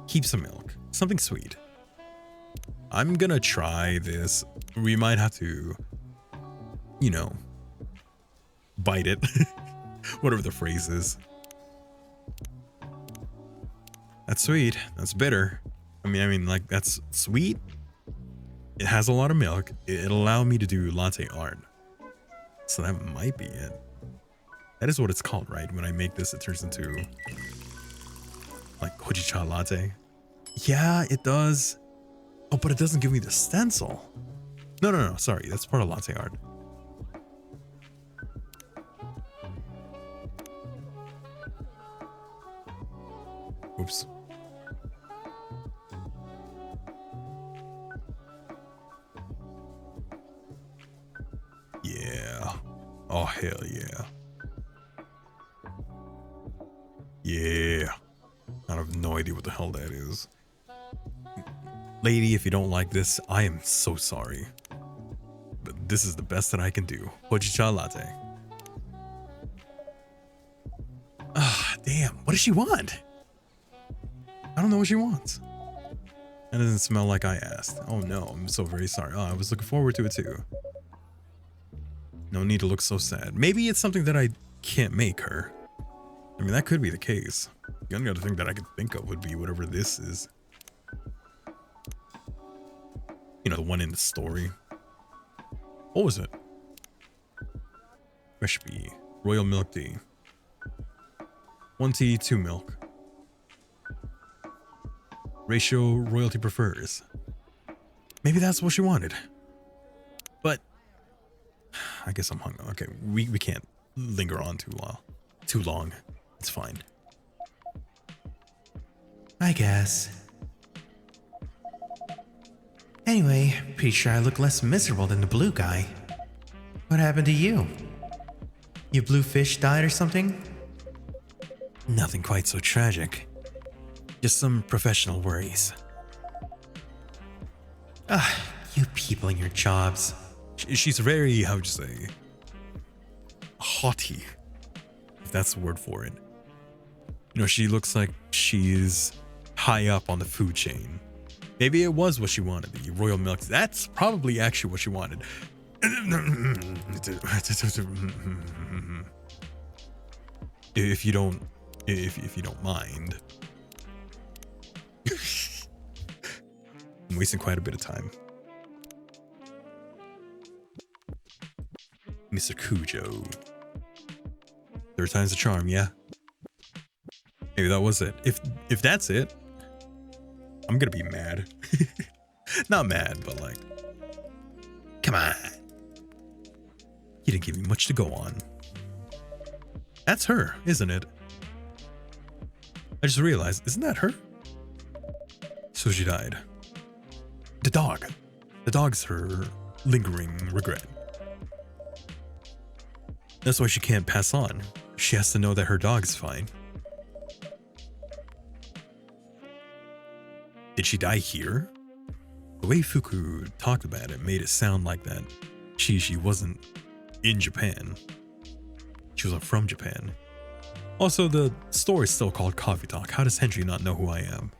Keep some milk. Something sweet. I'm gonna try this. We might have to, you know, bite it. Whatever the phrase is. That's sweet. That's bitter. I mean, like, that's sweet. It has a lot of milk. It'll allow me to do latte art. So that might be it. That is what it's called, right? When I make this, it turns into like hojicha latte. Yeah, it does. Oh, but it doesn't give me the stencil. No. Sorry, that's part of latte art. Oops. Yeah. Oh, hell yeah. Yeah. I have no idea what the hell that is. Lady, if you don't like this, I am so sorry. But this is the best that I can do. Hojicha latte. Ah, damn. What does she want? I don't know what she wants. That doesn't smell like I asked. Oh no, I'm so very sorry. Oh, I was looking forward to it too. No need to look so sad. Maybe it's something that I can't make her. I mean, that could be the case. The only other thing that I could think of would be whatever this is. You know, the one in the story. What was it? Recipe. Royal milk tea. 1 tea, 2 milk. Ratio royalty prefers. Maybe that's what she wanted. But I guess I'm hungry. Okay, we can't linger on too long. It's fine. I guess. Anyway, pretty sure I look less miserable than the blue guy. What happened to you? Your blue fish died or something? Nothing quite so tragic. Just some professional worries. You people and your jobs. She's very, how would you say, haughty, if that's the word for it. You know, she looks like she's high up on the food chain. Maybe it was what she wanted, the royal milk. That's probably actually what she wanted. If you don't mind. I'm wasting quite a bit of time. Mr. Kujo. Third time's the charm, yeah? Maybe that was it. If that's it, I'm gonna be mad. Not mad, but like, come on. You didn't give me much to go on. That's her, isn't it? I just realized, isn't that her? So she died. The dog. The dog's her lingering regret. That's why she can't pass on. She has to know that her dog's fine. Did she die here? The way Fuku talked about it made it sound like that she wasn't in Japan. She wasn't from Japan. Also, the store is still called Coffee Talk. How does Hendry not know who I am?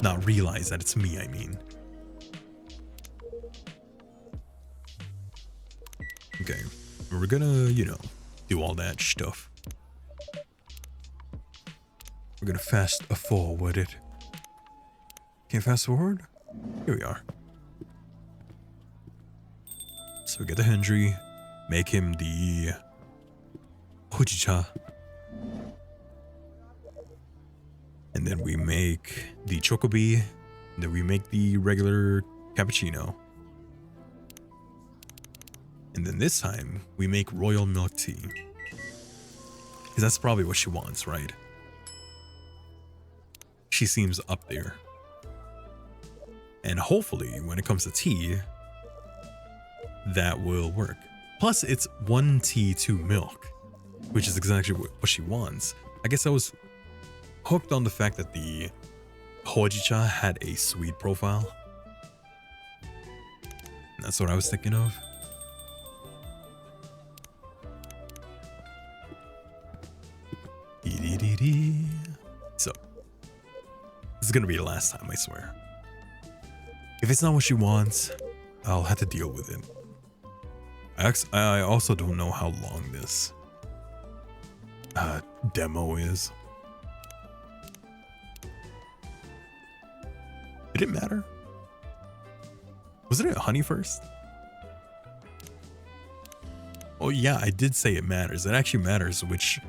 Not realize that it's me, I mean. Okay, we're gonna, you know, do all that stuff. We're gonna fast forward it. Can you fast forward? Here we are. So we get the Hendry, make him the Hojicha. And then we make the Chocobi, and then we make the regular cappuccino. And then this time, we make royal milk tea. Because that's probably what she wants, right? She seems up there. And hopefully, when it comes to tea, that will work. Plus, it's 1 tea, 2 milk, which is exactly what she wants. I guess I was hooked on the fact that the Hojicha had a sweet profile. That's what I was thinking of. So, this is gonna be the last time, I swear. If it's not what she wants, I'll have to deal with it. I also don't know how long this demo is. Did it matter? Was it a honey first? Oh yeah, I did say it matters. It actually matters which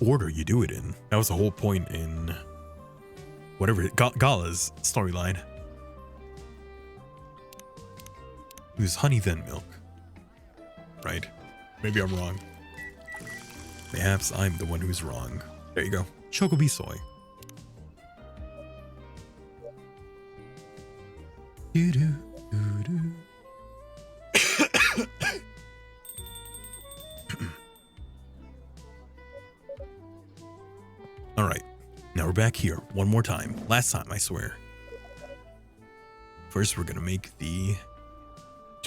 order you do it in. That was the whole point in whatever Gala's storyline. It was honey then milk, right? Maybe I'm wrong. Perhaps I'm the one who's wrong. There you go. Chocobi soy. All right, now we're back here one more time. Last time, I swear. First, we're gonna make the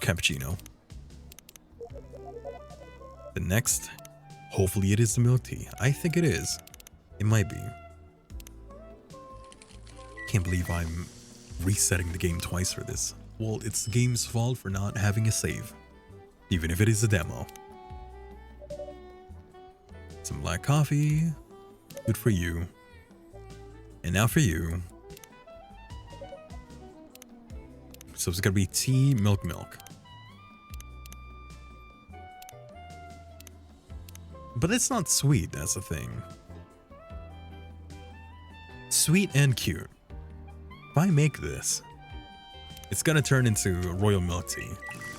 cappuccino. The next, hopefully it is the milk tea. I think it is. It might be. Can't believe I'm resetting the game twice for this. Well, it's the game's fault for not having a save, even if it is a demo. Some black coffee. Good for you. And now for you. So it's gonna be tea, milk. But it's not sweet, that's the thing. Sweet and cute. If I make this, it's gonna turn into a royal milk tea,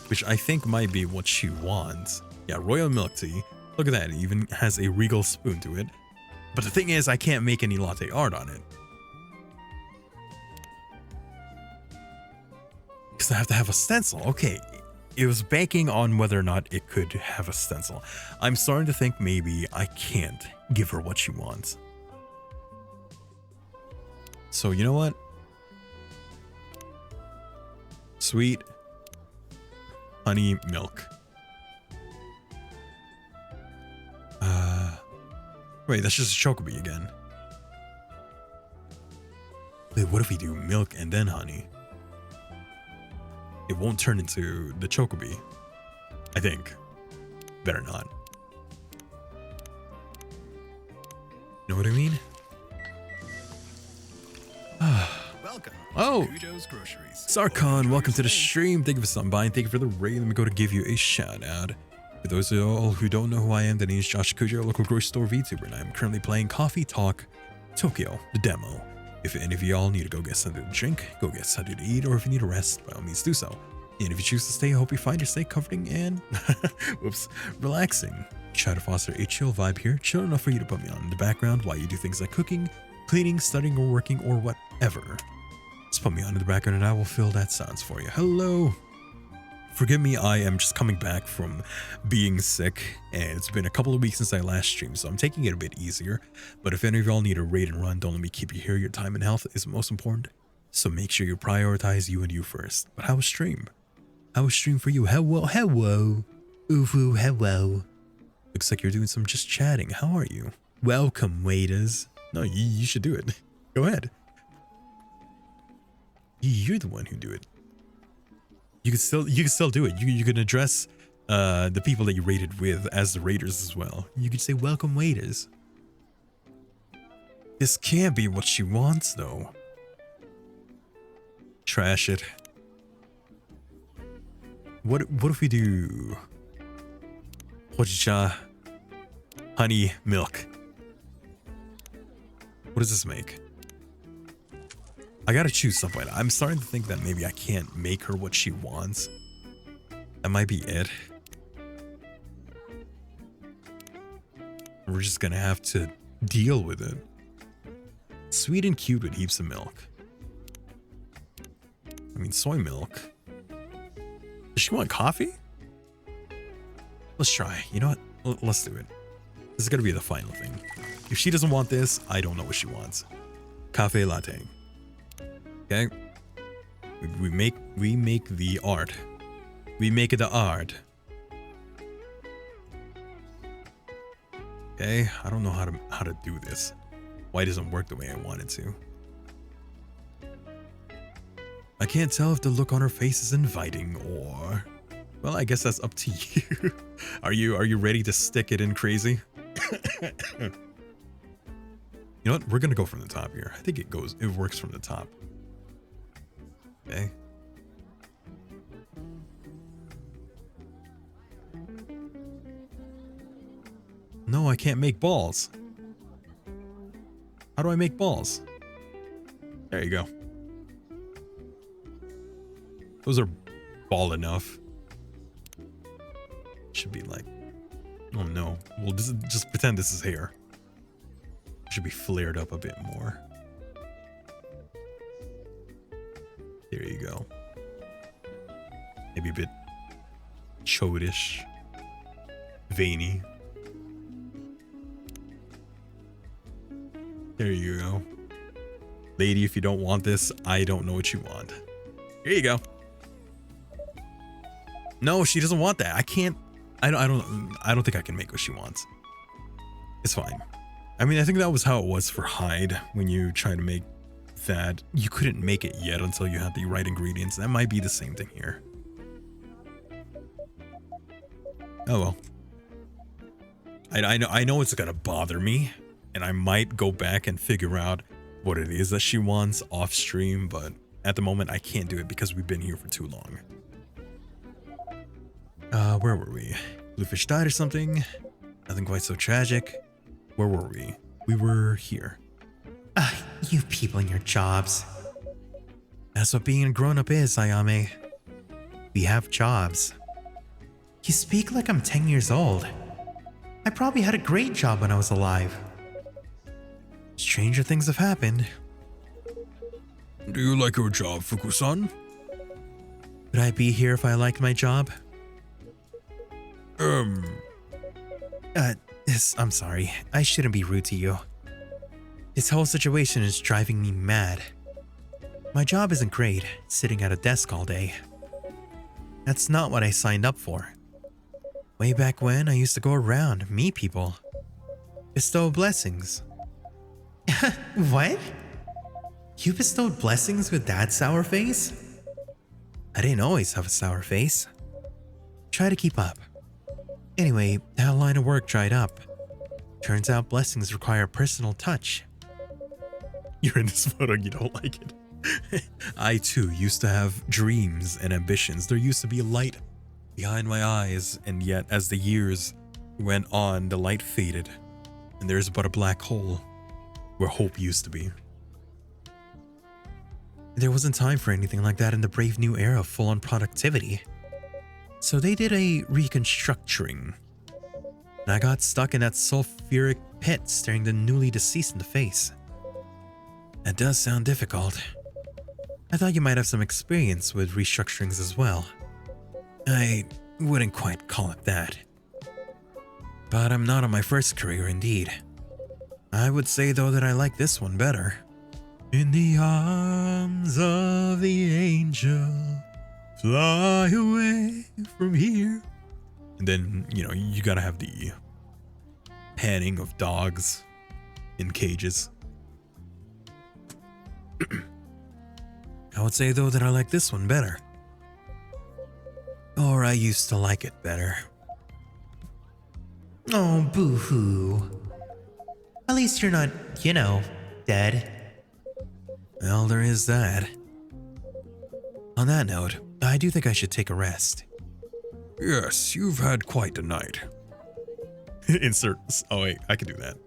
which I think might be what she wants. Yeah, royal milk tea. Look at that, it even has a regal spoon to it. But the thing is, I can't make any latte art on it. Because I have to have a stencil. Okay, it was banking on whether or not it could have a stencil. I'm starting to think maybe I can't give her what she wants. So you know what? Sweet honey milk. Wait, that's just a Chocobi again. Wait, what if we do milk and then honey? It won't turn into the chocobi. I think. Better not. Know what I mean? Welcome. Oh, Kujo's Groceries. Sarkhan, welcome to the stream. Thank you for stopping by and thank you for the raid. Let me go to give you a shout out. For those of y'all who don't know who I am, the name is Josh Kuju, a local grocery store VTuber, and I'm currently playing Coffee Talk Tokyo, the demo. If any of y'all need to go get something to drink, go get something to eat, or if you need a rest, by all means do so. And if you choose to stay, I hope you find your stay comforting and whoops, relaxing. Try to foster a chill vibe here, chill enough for you to put me on in the background while you do things like cooking, cleaning, studying, or working, or whatever. Just put me on in the background and I will fill that silence for you. Hello. Forgive me, I am just coming back from being sick, and it's been a couple of weeks since I last streamed, so I'm taking it a bit easier. But if any of y'all need a raid and run, don't let me keep you here. Your time and health is most important, so make sure you prioritize you and you first. But how was stream? How was stream for you? Hello. Ooh, hello. Looks like you're doing some just chatting. How are you? Welcome, waiters. No, you should do it. Go ahead. You're the one who do it. You can still do it. You can address the people that you raided with as the raiders as well. You could say, welcome, waiters. This can't be what she wants, though. Trash it. What if we do hojicha, honey, milk? What does this make? I gotta choose some point. I'm starting to think that maybe I can't make her what she wants. That might be it. We're just gonna have to deal with it. Sweet and cute with heaps of milk. I mean, soy milk. Does she want coffee? Let's try. You know what? Let's do it. This is gonna be the final thing. If she doesn't want this, I don't know what she wants. Cafe latte. Okay. We make the art. We make the art. Okay. I don't know how to do this. Why it doesn't work the way I want it to. I can't tell if the look on her face is inviting or... Well, I guess that's up to you. Are you ready to stick it in crazy? You know what? We're gonna go from the top here. I think it works from the top. Okay. No, I can't make balls. How do I make balls? There you go. Those are ball enough. Should be like, oh no. Well, just pretend this is hair. Should be flared up a bit more. There you go. Maybe a bit chodish, veiny. There you go. Lady, if you don't want this, I don't know what you want. Here you go. No, she doesn't want that. I can't. I don't think I can make what she wants. It's fine. I mean, I think that was how it was for Hyde when you try to make that. You couldn't make it yet until you had the right ingredients. That might be the same thing here. Oh well. I know it's gonna bother me, and I might go back and figure out what it is that she wants off stream, but at the moment I can't do it because we've been here for too long. Where were we? Bluefish died or something? Nothing quite so tragic. Where were we? We were here. You people and your jobs. That's what being a grown-up is, Ayame. We have jobs. You speak like I'm 10 years old. I probably had a great job when I was alive. Stranger things have happened. Do you like your job, Fuku-san? Would I be here if I liked my job? I'm sorry. I shouldn't be rude to you. This whole situation is driving me mad. My job isn't great, sitting at a desk all day. That's not what I signed up for. Way back when, I used to go around, meet people, bestow blessings. What? You bestowed blessings with that sour face? I didn't always have a sour face. Try to keep up. Anyway, that line of work dried up. Turns out blessings require personal touch. You're in this photo, you don't like it. I too used to have dreams and ambitions. There used to be a light behind my eyes, and yet as the years went on, the light faded, and there's but a black hole where hope used to be. There wasn't time for anything like that in the brave new era of full-on productivity. So they did a reconstructuring, and I got stuck in that sulfuric pit staring the newly deceased in the face. That does sound difficult. I thought you might have some experience with restructurings as well. I wouldn't quite call it that. But I'm not on my first career indeed. I would say though that I like this one better. In the arms of the angel, fly away from here. And then, you know, you gotta have the panning of dogs in cages. I would say though that I like this one better. Or I used to like it better. Oh, boo-hoo. At least you're not, you know, dead. Well, there is that. On that note, I do think I should take a rest. Yes, you've had quite a night. Insert. Oh wait, I can do that.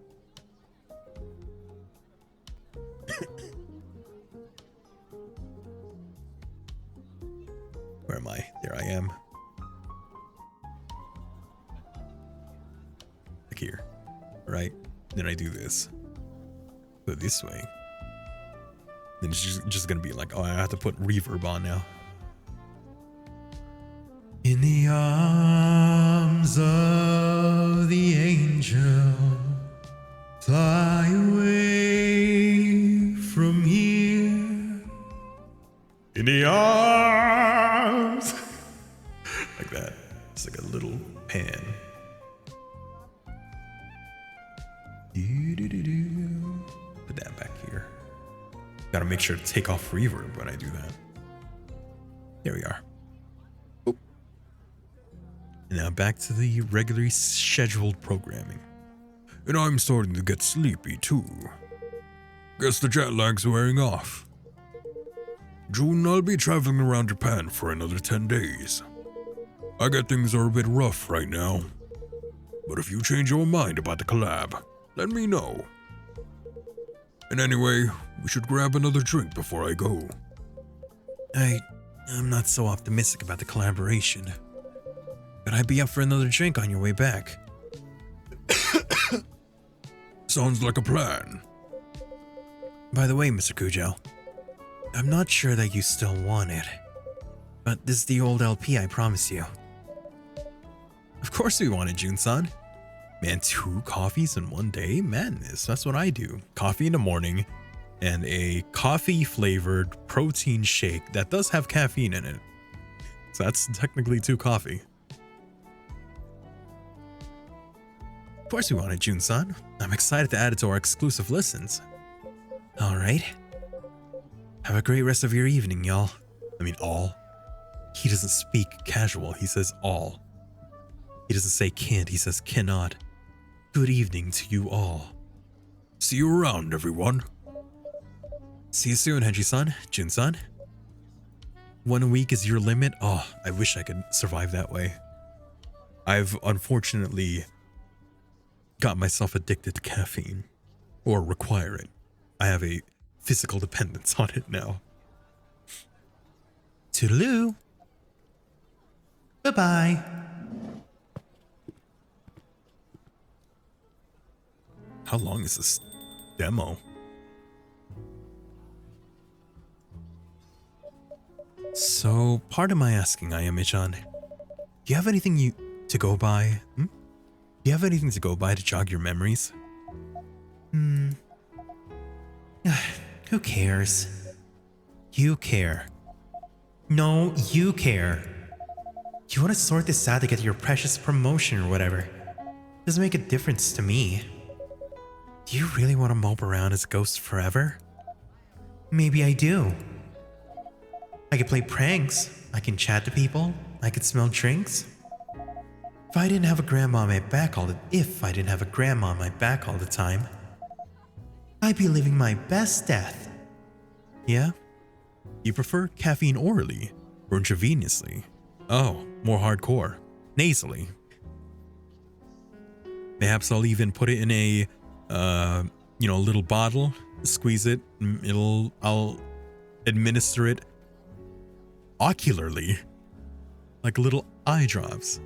Where am I? There I am. Like here, right? Then I do this. Go this way. Then it's just gonna be like, oh, I have to put reverb on now. In the arms of the angel, fly away from here. In the arms. Like that. It's like a little pan. Put that back here. Gotta make sure to take off reverb when I do that. There we are. Oop. Now back to the regularly scheduled programming. And I'm starting to get sleepy too. Guess the jet lag's wearing off. June, I'll be traveling around Japan for another 10 days. I get things are a bit rough right now. But if you change your mind about the collab, let me know. And anyway, we should grab another drink before I go. I'm not so optimistic about the collaboration. But I'd be up for another drink on your way back. Sounds like a plan. By the way, Mr. Kujo, I'm not sure that you still want it. But this is the old LP I promise you. Of course we want it, Jun-san. Man, 2 coffees in one day? Madness, that's what I do. Coffee in the morning and a coffee-flavored protein shake that does have caffeine in it. So that's technically 2 coffee. Of course we want it, Jun-san. I'm excited to add it to our exclusive listens. Alright. Have a great rest of your evening, y'all. I mean, all. He doesn't speak casual, he says all. He doesn't say can't, he says cannot. Good evening to you all. See you around, everyone. See you soon, Hendry-san, Jun-san. 1 week is your limit? Oh, I wish I could survive that way. I've unfortunately got myself addicted to caffeine. Or require it. I have a physical dependence on it now. Toodaloo. Bye-bye. How long is this demo? So, pardon my asking, Ayame-chan. Do you have anything to go by? Do you have anything to go by to jog your memories? Who cares? You care. No, you care. You want to sort this out to get your precious promotion or whatever. Doesn't make a difference to me. Do you really want to mope around as a ghost forever? Maybe I do. I could play pranks. I can chat to people. I could smell drinks. If I didn't have a grandma on my back all the time, I'd be living my best death. Yeah? You prefer caffeine orally or intravenously? Oh, more hardcore. Nasally. Perhaps I'll even put it in a, little bottle, squeeze it, I'll administer it ocularly, like little eye drops.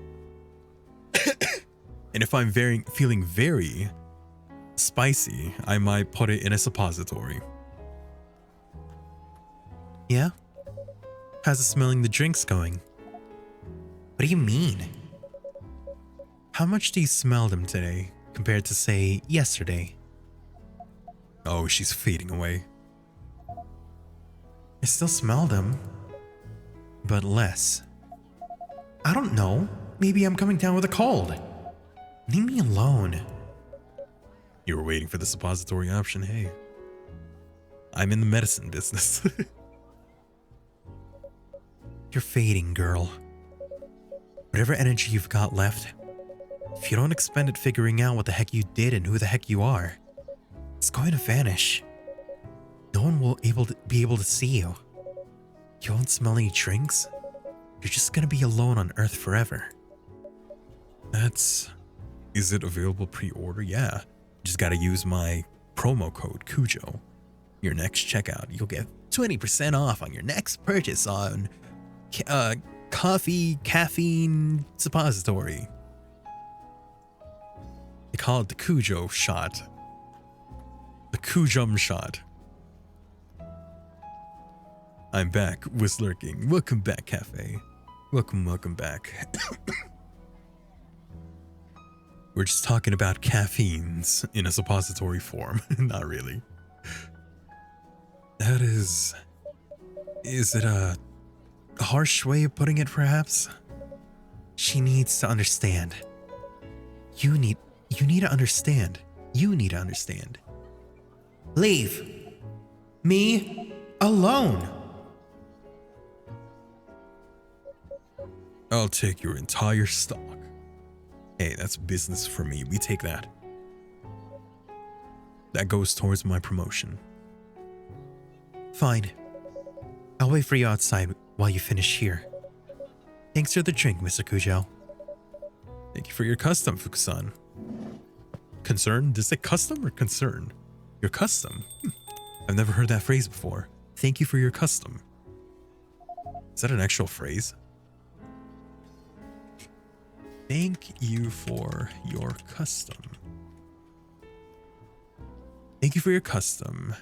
And if I'm feeling very spicy, I might put it in a suppository. Yeah? How's the smelling the drinks going? What do you mean? How much do you smell them today compared to, say, yesterday? Oh, she's fading away. I still smell them, but less. I don't know. Maybe I'm coming down with a cold. Leave me alone. You were waiting for the suppository option, hey. I'm in the medicine business. You're fading, girl. Whatever energy you've got left, if you don't expend it figuring out what the heck you did and who the heck you are, it's going to vanish. No one will be able to see you. You won't smell any drinks. You're just gonna be alone on Earth forever. Is it available pre-order? Yeah. Just gotta use my promo code Kujo. Your next checkout, you'll get 20% off on your next purchase on coffee, caffeine, suppository. They call it the Kujo shot. The Kujum shot. I'm back, was lurking. Welcome back, Cafe. Welcome back. We're just talking about caffeines in a suppository form. Not really. Is it a harsh way of putting it, perhaps? She needs to understand. You need to understand. You need to understand. Leave me alone. I'll take your entire stock. Hey, that's business for me. We take that. That goes towards my promotion. Fine. I'll wait for you outside while you finish here. Thanks for the drink, Mr. Kujo. Thank you for your custom, Fukusan. Concern? Does it say custom or concern? Your custom? I've never heard that phrase before. Thank you for your custom. Is that an actual phrase? Thank you for your custom. Thank you for your custom.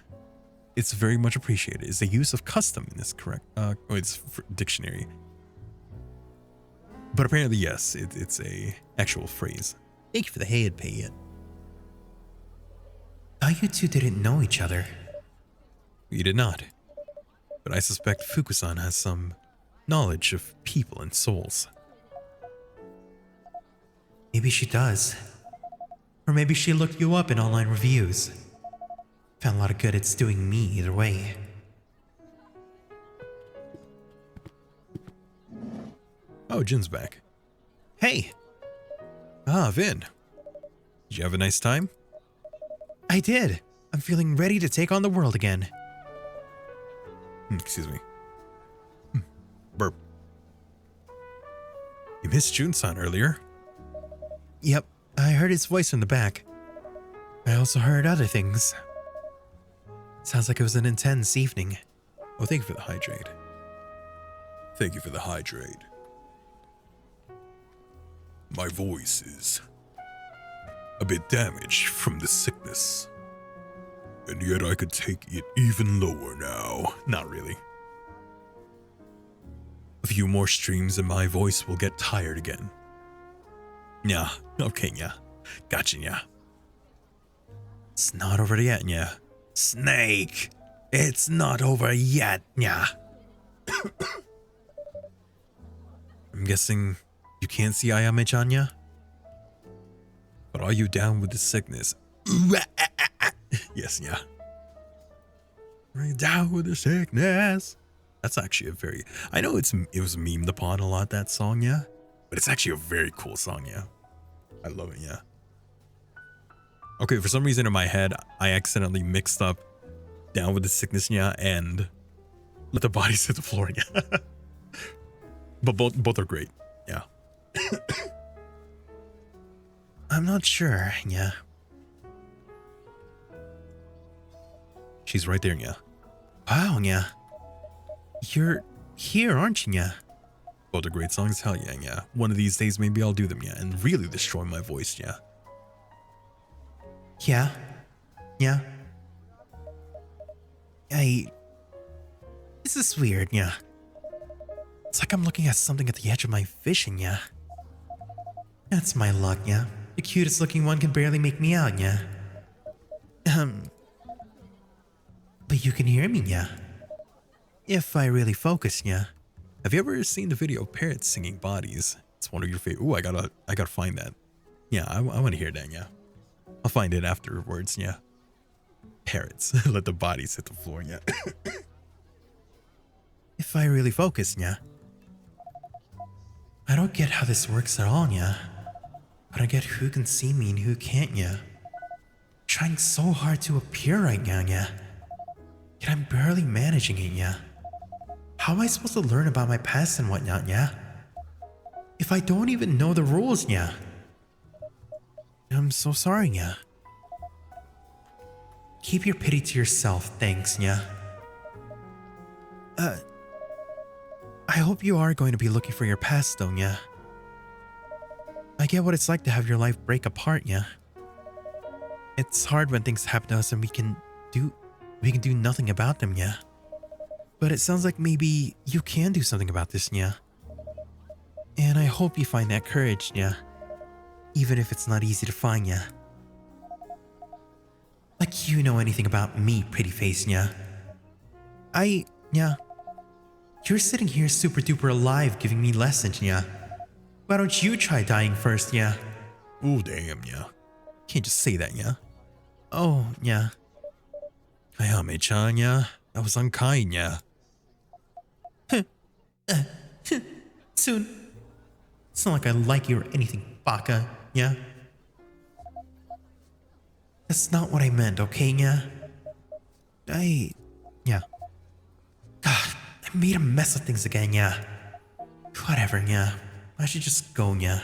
It's very much appreciated. Is the use of custom in this correct? It's for dictionary. But apparently, yes, it's a actual phrase. Thank you for the head pay it. Thought you two didn't know each other. We did not. But I suspect Fukusan has some knowledge of people and souls. Maybe she does. Or maybe she looked you up in online reviews. Found a lot of good it's doing me either way. Oh, Jin's back. Hey! Ah, Vin. Did you have a nice time? I did. I'm feeling ready to take on the world again. Excuse me. Burp. You missed Jun-san earlier. Yep, I heard his voice from the back. I also heard other things. Sounds like it was an intense evening. Oh, thank you for the hydrate. Thank you for the hydrate. My voice is a bit damaged from the sickness. And yet I could take it even lower now. Not really. A few more streams and my voice will get tired again. Yeah, okay, yeah. Gotcha, yeah. It's not over yet, yeah. Snake! It's not over yet, yeah. I'm guessing you can't see Ayame-chan, yeah? But are you down with the sickness? Yes, yeah. Right down with the sickness. That's actually a very, I know it was memed upon a lot, that song, yeah. But it's actually a very cool song, yeah. I love it, yeah. Okay, for some reason in my head, I accidentally mixed up Down with the Sickness, yeah, and Let the Bodies Hit the Floor, yeah. But both are great, yeah. I'm not sure, yeah. She's right there, yeah. Wow, yeah. You're here, aren't you, yeah? Both are great songs, hell yeah, yeah. One of these days, maybe I'll do them, yeah, and really destroy my voice, yeah. Yeah. Yeah. This is weird, yeah. It's like I'm looking at something at the edge of my vision, yeah. That's my luck, yeah. The cutest looking one can barely make me out, yeah. But you can hear me, yeah. If I really focus, yeah. Have you ever seen the video of parrots singing bodies? It's one of your favorite. Ooh, I gotta find that. Yeah, I want to hear that, yeah. I'll find it afterwards, yeah. Parrots, let the bodies hit the floor, yeah. If I really focus, yeah. I don't get how this works at all, yeah. I don't get who can see me and who can't, yeah. Trying so hard to appear right now, yeah. Yet I'm barely managing it, yeah. How am I supposed to learn about my past and whatnot, yeah? If I don't even know the rules, yeah. I'm so sorry, yeah. Keep your pity to yourself, thanks, yeah. I hope you are going to be looking for your past, though, yeah. I get what it's like to have your life break apart, yeah. It's hard when things happen to us and we can do nothing about them, yeah. But it sounds like maybe you can do something about this, yeah. And I hope you find that courage, yeah. Even if it's not easy to find, yeah. Like you know anything about me, pretty face, yeah. Yeah. You're sitting here super duper alive giving me lessons, yeah. Why don't you try dying first, yeah? Ooh, damn, yeah. Can't just say that, yeah. Oh, yeah. Ayame-chan, yeah. That was unkind, yeah. Soon. It's not like I like you or anything, baka, yeah? That's not what I meant, okay, yeah? Yeah. God, I made a mess of things again, yeah. Whatever, yeah. I should just go, yeah.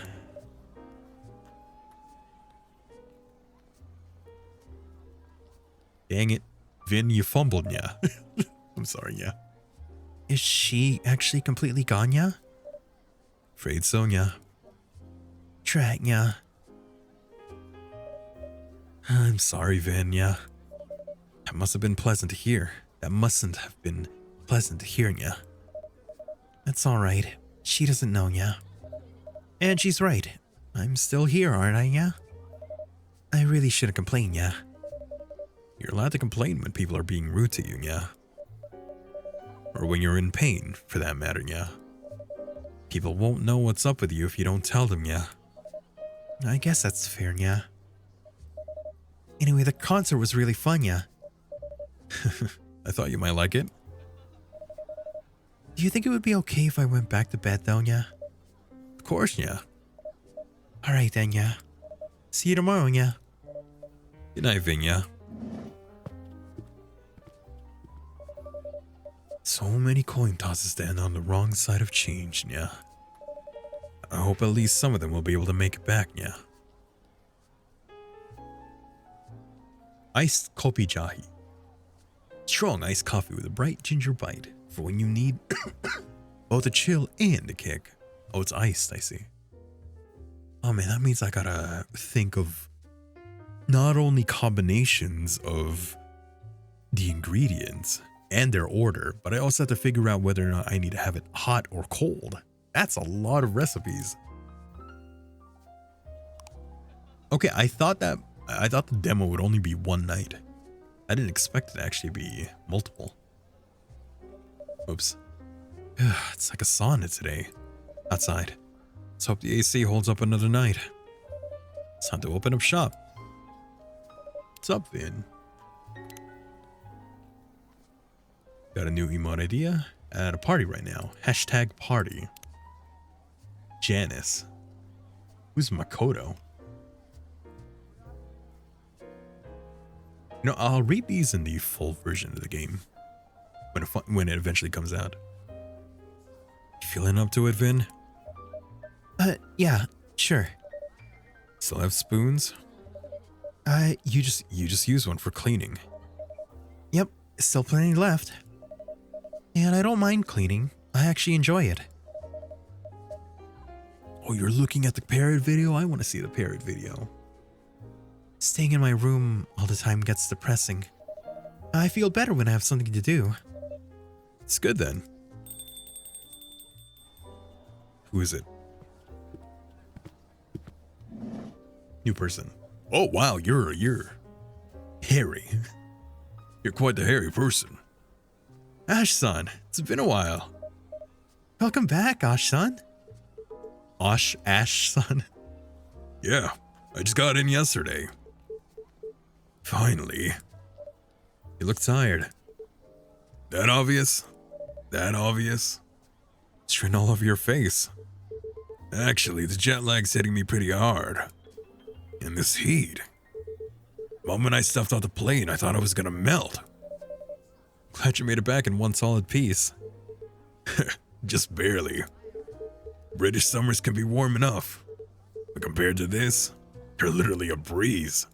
Dang it. Vin, you fumbled, yeah. I'm sorry, yeah. Is she actually completely gone, yeah? Afraid so, yeah. Drat, yeah. I'm sorry, Vin, yeah. That must have been pleasant to hear. That mustn't have been pleasant to hear, yeah. That's alright. She doesn't know, yeah. And she's right. I'm still here, aren't I, yeah? I really shouldn't complain, yeah. You're allowed to complain when people are being rude to you, yeah. Or when you're in pain, for that matter, yeah. People won't know what's up with you if you don't tell them, yeah. I guess that's fair, yeah. Anyway, the concert was really fun, yeah. I thought you might like it. Do you think it would be okay if I went back to bed, though, yeah? Of course, yeah. Alright then, yeah. See you tomorrow, yeah. Good night, Vin, yeah. So many coin tosses stand on the wrong side of change, yeah. I hope at least some of them will be able to make it back, yeah. Iced kopi jahi. Strong iced coffee with a bright ginger bite for when you need both a chill and a kick. Oh, it's iced, I see. Oh man, that means I gotta think of not only combinations of the ingredients and their order, but I also have to figure out whether or not I need to have it hot or cold. That's a lot of recipes. Okay, I thought the demo would only be one night. I didn't expect it to actually be multiple. Oops. It's like a sauna today. Outside. Let's hope the AC holds up another night. It's time to open up shop. What's up, Vin? Got a new emote idea at a party right now. Hashtag party. Janice. Who's Makoto? You know, I'll read these in the full version of the game when it eventually comes out. You feeling up to it, Vin? Yeah, sure. Still have spoons? You just use one for cleaning. Yep, still plenty left. And I don't mind cleaning. I actually enjoy it. Oh, you're looking at the parrot video? I want to see the parrot video. Staying in my room all the time gets depressing. I feel better when I have something to do. It's good then. Who is it? New person. Oh wow, you're hairy. You're quite the hairy person. Ash-san, it's been a while. Welcome back, Ash-san. Ash-san? Yeah, I just got in yesterday. Finally. You look tired. That obvious? That obvious? It's written all over your face. Actually, the jet lag's hitting me pretty hard. And this heat. The moment I stepped off the plane, I thought I was gonna melt. Glad you made it back in one solid piece. Just barely. British summers can be warm enough. But compared to this, they're literally a breeze.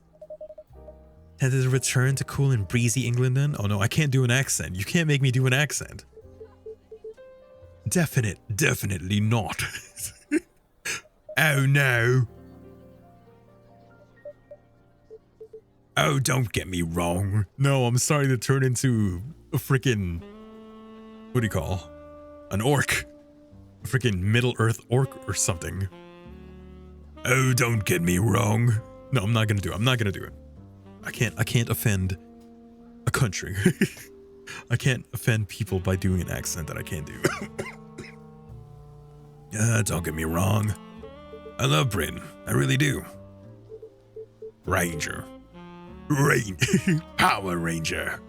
Had it returned to cool and breezy England then? Oh no, I can't do an accent. You can't make me do an accent. Definitely not. Oh no. Oh, don't get me wrong. No, I'm starting to turn into a freaking, what do you call? An orc. A freaking Middle Earth orc or something. Oh, don't get me wrong. No, I'm not gonna do it. I'm not gonna do it. I can't offend a country. I can't offend people by doing an accent that I can't do. Don't get me wrong. I love Britain. I really do. Ranger. Power Ranger.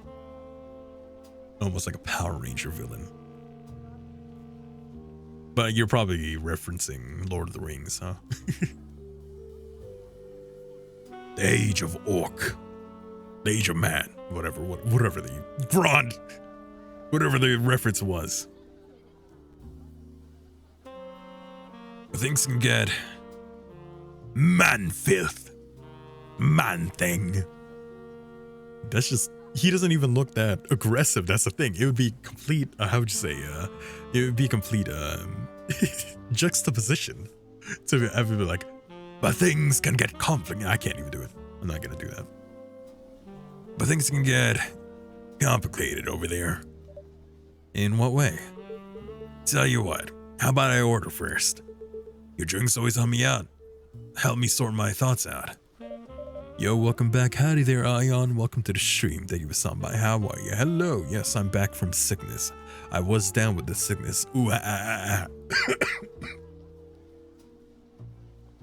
Almost like a Power Ranger villain. But you're probably referencing Lord of the Rings, huh? The Age of Orc. The Age of Man. Whatever the Brond. Whatever the reference was. Things can get man filth. Man thing. That's just, he doesn't even look that aggressive. That's the thing. It would be complete, how would you say, it would be complete juxtaposition to have it be like, but things can get complicated. I can't even do it. I'm not going to do that. But things can get complicated over there. In what way? Tell you what, how about I order first? Your drinks always help me out. Help me sort my thoughts out. Yo, welcome back. Howdy there, Ion. Welcome to the stream. Thank you for stopping by. How are you? Hello. Yes, I'm back from sickness. I was down with the sickness. Ooh, Of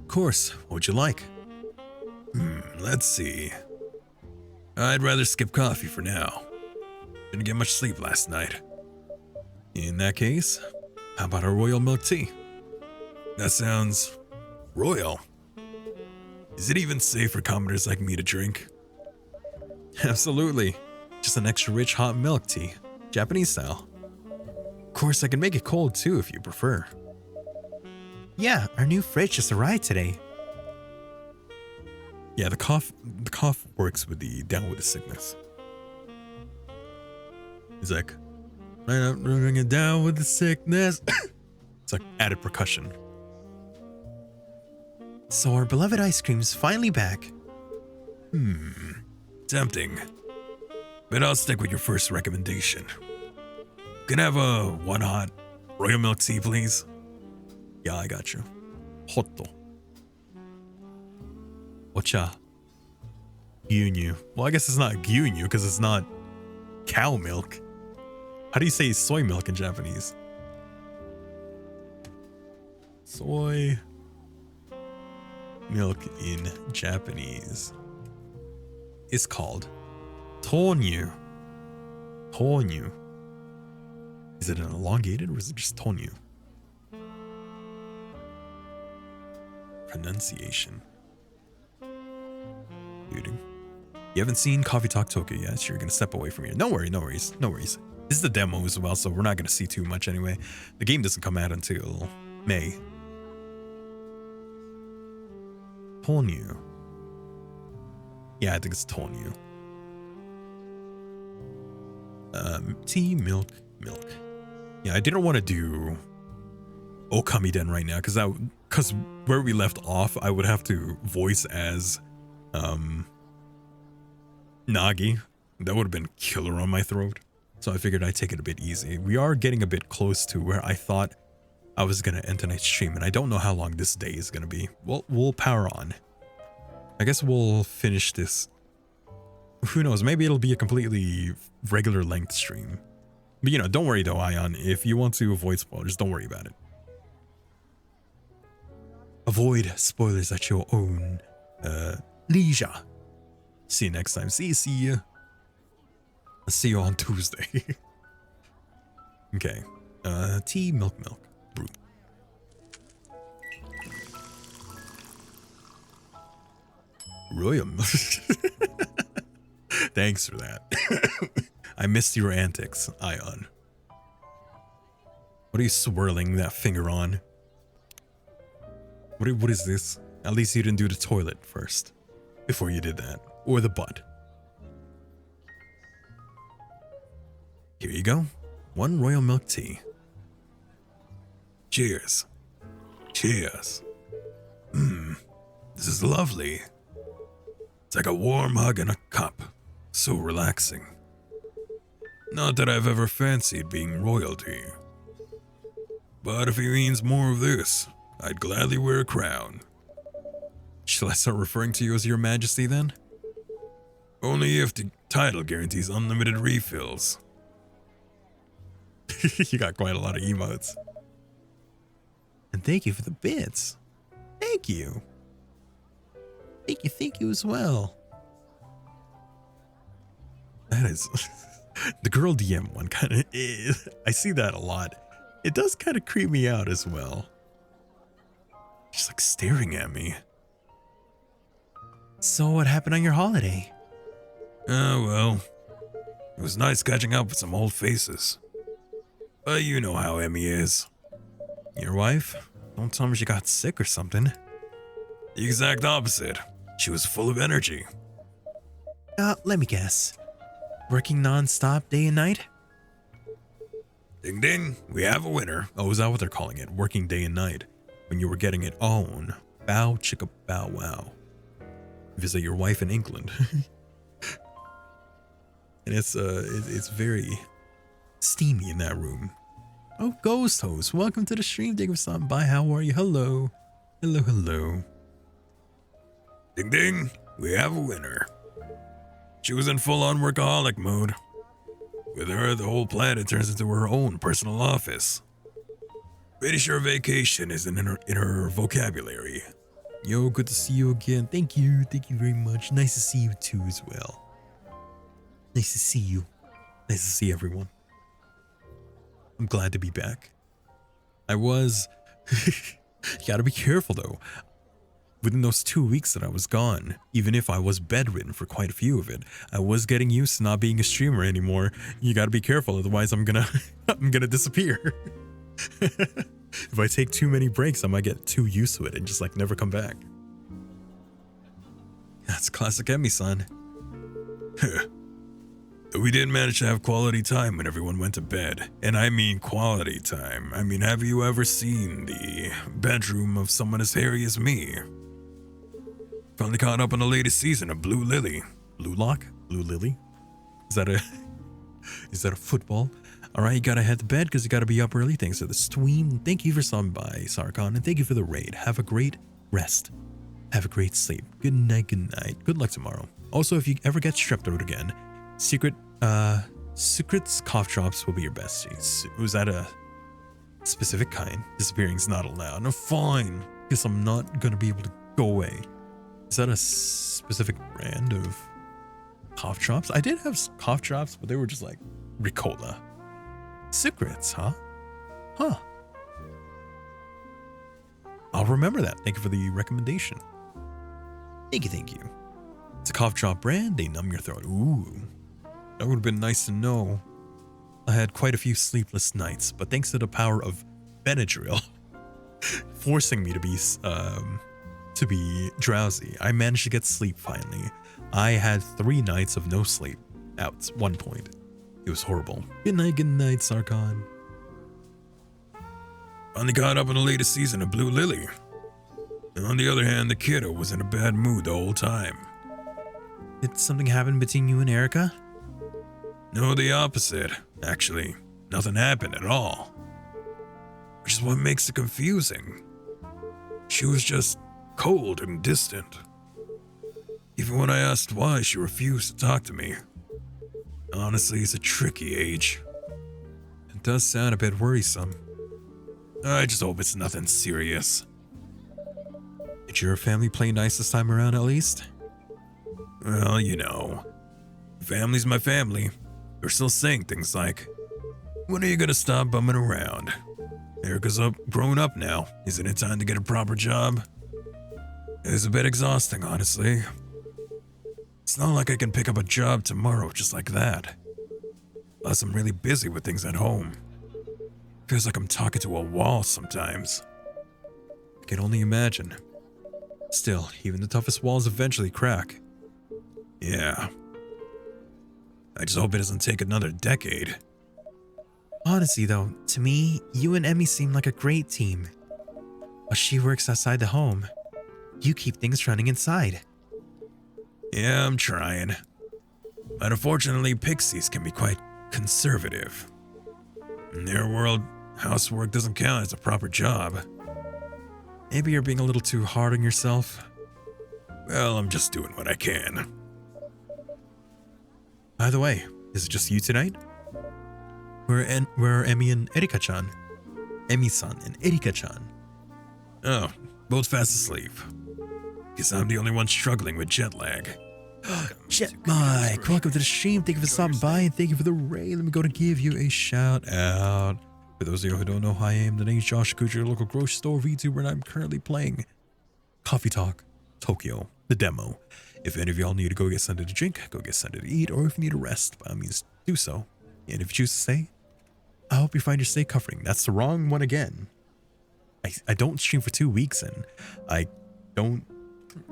course. What'd you like? Let's see. I'd rather skip coffee for now. Didn't get much sleep last night. In that case, how about a royal milk tea? That sounds royal. Is it even safe for commoners like me to drink? Absolutely. Just an extra rich hot milk tea. Japanese style. Of course, I can make it cold too if you prefer. Yeah, our new fridge just arrived today. Yeah, the cough works with the down with the sickness. He's like, I'm bringing it down with the sickness. It's like added percussion. So our beloved ice cream's finally back. Tempting. But I'll stick with your first recommendation. Can I have a one hot royal milk tea, please? Yeah, I got you. Hotto. Ocha. Gyunyu. Well, I guess it's not gyunyu because it's not cow milk. How do you say soy milk in Japanese? Soy milk in Japanese is called Tonyu. Tonyu. Is it an elongated or is it just Tonyu? Pronunciation. Dude. You haven't seen Coffee Talk Tokyo yet, so you're gonna step away from here. No worries, no worries, no worries. This is the demo as well, so we're not gonna see too much anyway. The game doesn't come out until May. Tonyu. Yeah, I think it's Tonyu. Tea, milk. Yeah, I didn't want to do Okamiden right now because where we left off, I would have to voice as Nagi. That would have been killer on my throat. So I figured I'd take it a bit easy. We are getting a bit close to where I thought I was gonna end tonight's stream, and I don't know how long this day is gonna be. Well, we'll power on. I guess we'll finish this. Who knows? Maybe it'll be a completely regular length stream. But you know, don't worry though, Ion. If you want to avoid spoilers, don't worry about it. Avoid spoilers at your own leisure. See you next time. See you. I'll see you on Tuesday. Okay. Tea, milk, brew. Royal milk. Thanks for that. I missed your antics, Ion. What are you swirling that finger on? What is this? At least you didn't do the toilet first before you did that. Or the butt. Here you go. 1 royal milk tea. Cheers. Cheers. This is lovely. It's like a warm hug in a cup. So relaxing. Not that I've ever fancied being royalty. But if he means more of this, I'd gladly wear a crown. Shall I start referring to you as your majesty then? Only if the title guarantees unlimited refills. You got quite a lot of emotes. And thank you for the bits. Thank you. Thank you as well. That is... the girl DM one kind of is. I see that a lot. It does kind of creep me out as well. She's like staring at me. So what happened on your holiday? Oh, well. It was nice catching up with some old faces. But you know how Emmy is. Your wife? Don't tell me she got sick or something. The exact opposite. She was full of energy. Let me guess. Working non-stop day and night? Ding ding, we have a winner. Oh, is that what they're calling it? Working day and night. When you were getting it on. Bow chicka bow wow. Visit your wife in England. And it's very steamy in that room. Oh, Ghost Host, welcome to the stream. Thank you for stopping by. How are you? Hello. Hello. Ding ding, we have a winner. She was in full-on workaholic mode. With her, the whole planet turns into her own personal office. Pretty sure vacation isn't in her vocabulary. Yo, good to see you again. Thank you very much. Nice to see you too as well. Nice to see you. Nice to see everyone. I'm glad to be back. I was... You gotta be careful though. Within those 2 weeks that I was gone, even if I was bedridden for quite a few of it, I was getting used to not being a streamer anymore. You gotta be careful, otherwise I'm gonna disappear. If I take too many breaks, I might get too used to it and just like never come back. That's classic Emmy-san. We did manage to have quality time when everyone went to bed. And I mean quality time. I mean, have you ever seen the bedroom of someone as hairy as me? Finally caught up on the latest season of Blue Lily. Blue Lock? Blue Lily? Is that a football? Alright, you gotta head to bed because you gotta be up early. Thanks for the stream. Thank you for stopping by, Sarkon, and thank you for the raid. Have a great rest. Have a great sleep. Good night, good night. Good luck tomorrow. Also, if you ever get strep throat again, Secrets cough drops will be your besties. Was that a specific kind? Disappearing's not allowed. No, fine. Guess I'm not gonna be able to go away. Is that a specific brand of cough drops? I did have cough drops, but they were just like Ricola. Secrets, huh? Huh. I'll remember that. Thank you for the recommendation. Thank you, thank you. It's a cough drop brand. They numb your throat. Ooh. That would have been nice to know. I had quite a few sleepless nights, but thanks to the power of Benadryl forcing me to be drowsy, I managed to get sleep finally. I had 3 nights of no sleep at one point. It was horrible. Good night, Sarkon. Finally caught up in the latest season of Blue Lily. And on the other hand, the kiddo was in a bad mood the whole time. Did something happen between you and Erica? No, the opposite. Actually, nothing happened at all. Which is what makes it confusing. She was just cold and distant. Even when I asked why, she refused to talk to me. Honestly, it's a tricky age. It does sound a bit worrisome. I just hope it's nothing serious. Did your family play nice this time around at least? Well, you know, family's my family. They're still saying things like, when are you gonna stop bumming around? Erica's grown up now. Isn't it time to get a proper job? It's a bit exhausting, honestly. It's not like I can pick up a job tomorrow just like that. Plus, I'm really busy with things at home. Feels like I'm talking to a wall sometimes. I can only imagine. Still, even the toughest walls eventually crack. Yeah. I just hope it doesn't take another decade. Honestly though, to me, you and Emmy seem like a great team. While she works outside the home, you keep things running inside. Yeah, I'm trying. But unfortunately, pixies can be quite conservative. In their world, housework doesn't count as a proper job. Maybe you're being a little too hard on yourself. Well, I'm just doing what I can. By the way, is it just you tonight? Where are Emmy and Erika-chan? Emmy-san and Erika-chan. Oh, both fast asleep. Guess I'm the only one struggling with jet lag. Jet Mike, welcome to the stream. Thank you for stopping by and thank you for the raid. Let me go to give you a shout out. For those of you who don't know who I am, the name is Josh Kuju, your local grocery store VTuber, and I'm currently playing Coffee Talk Tokyo, the demo. If any of y'all need to go get something to drink, go get something to eat, or if you need a rest, by all means, do so. And if you choose to stay, I hope you find your stay comforting. That's the wrong one again. I don't stream for 2 weeks and I don't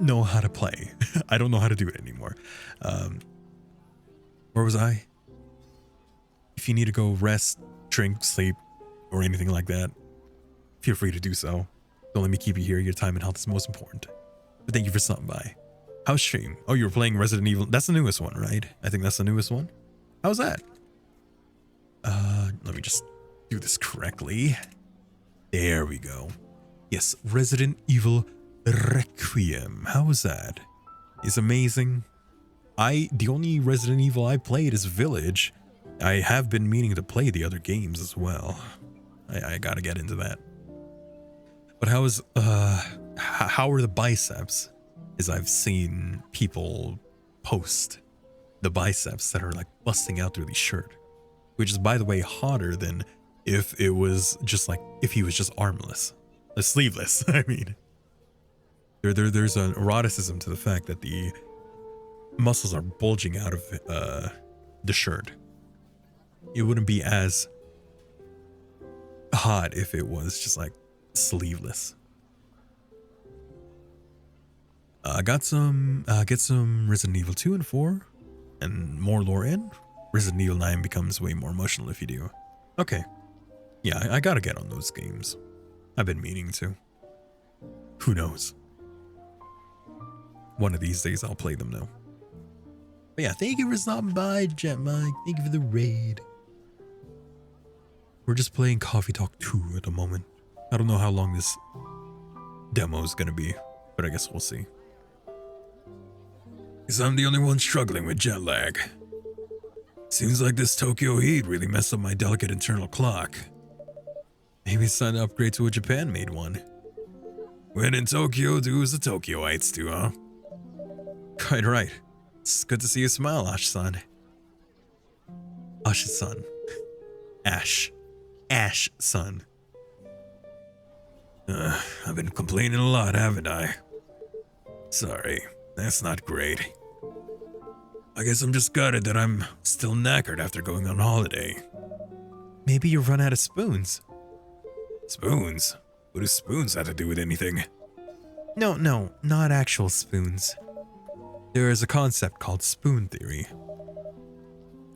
know how to play. I don't know how to do it anymore. Where was I? If you need to go rest, drink, sleep, or anything like that, feel free to do so. Don't let me keep you here. Your time and health is most important. But thank you for stopping by. How's stream? Oh, you were playing Resident Evil. That's the newest one, right? I think that's the newest one. How's that? Let me just do this correctly. There we go. Yes, Resident Evil Requiem. How was that? It's amazing. The only Resident Evil I played is Village. I have been meaning to play the other games as well. I gotta get into that. But how are the biceps? As I've seen people post the biceps that are like busting out through the shirt, which is, by the way, hotter than if it was just like, if he was just armless, sleeveless. I mean, there's an eroticism to the fact that the muscles are bulging out of the shirt. It wouldn't be as hot if it was just like sleeveless. Get some Resident Evil 2 and 4 and more lore in. Resident Evil 9 becomes way more emotional if you do. Okay. Yeah, I gotta get on those games. I've been meaning to. Who knows? One of these days I'll play them though. But yeah, thank you for stopping by, Jet Mike. Thank you for the raid. We're just playing Coffee Talk 2 at the moment. I don't know how long this demo is gonna be, but I guess we'll see. Guess I'm the only one struggling with jet lag. Seems like this Tokyo heat really messed up my delicate internal clock. Maybe it's time to upgrade to a Japan-made one. When in Tokyo, do as the Tokyoites do, huh? Quite right. It's good to see you smile, Ash-san. Ash-san. Ash. Ash, son. I've been complaining a lot, haven't I? Sorry, that's not great. I guess I'm just gutted that I'm still knackered after going on holiday. Maybe you run out of spoons. Spoons? What do spoons have to do with anything? No, not actual spoons. There is a concept called spoon theory.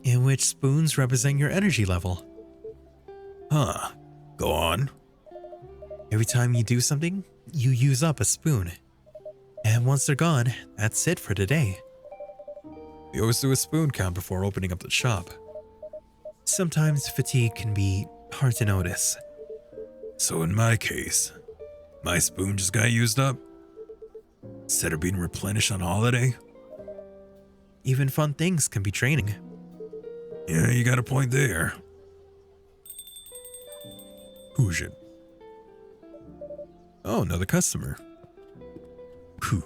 In which spoons represent your energy level. Huh. Go on. Every time you do something, you use up a spoon. And once they're gone, that's it for today. We always do a spoon count before opening up the shop. Sometimes fatigue can be hard to notice. So in my case, my spoon just got used up? Instead of being replenished on holiday? Even fun things can be draining. Yeah, you got a point there. Kuju. Oh, another customer. Whew.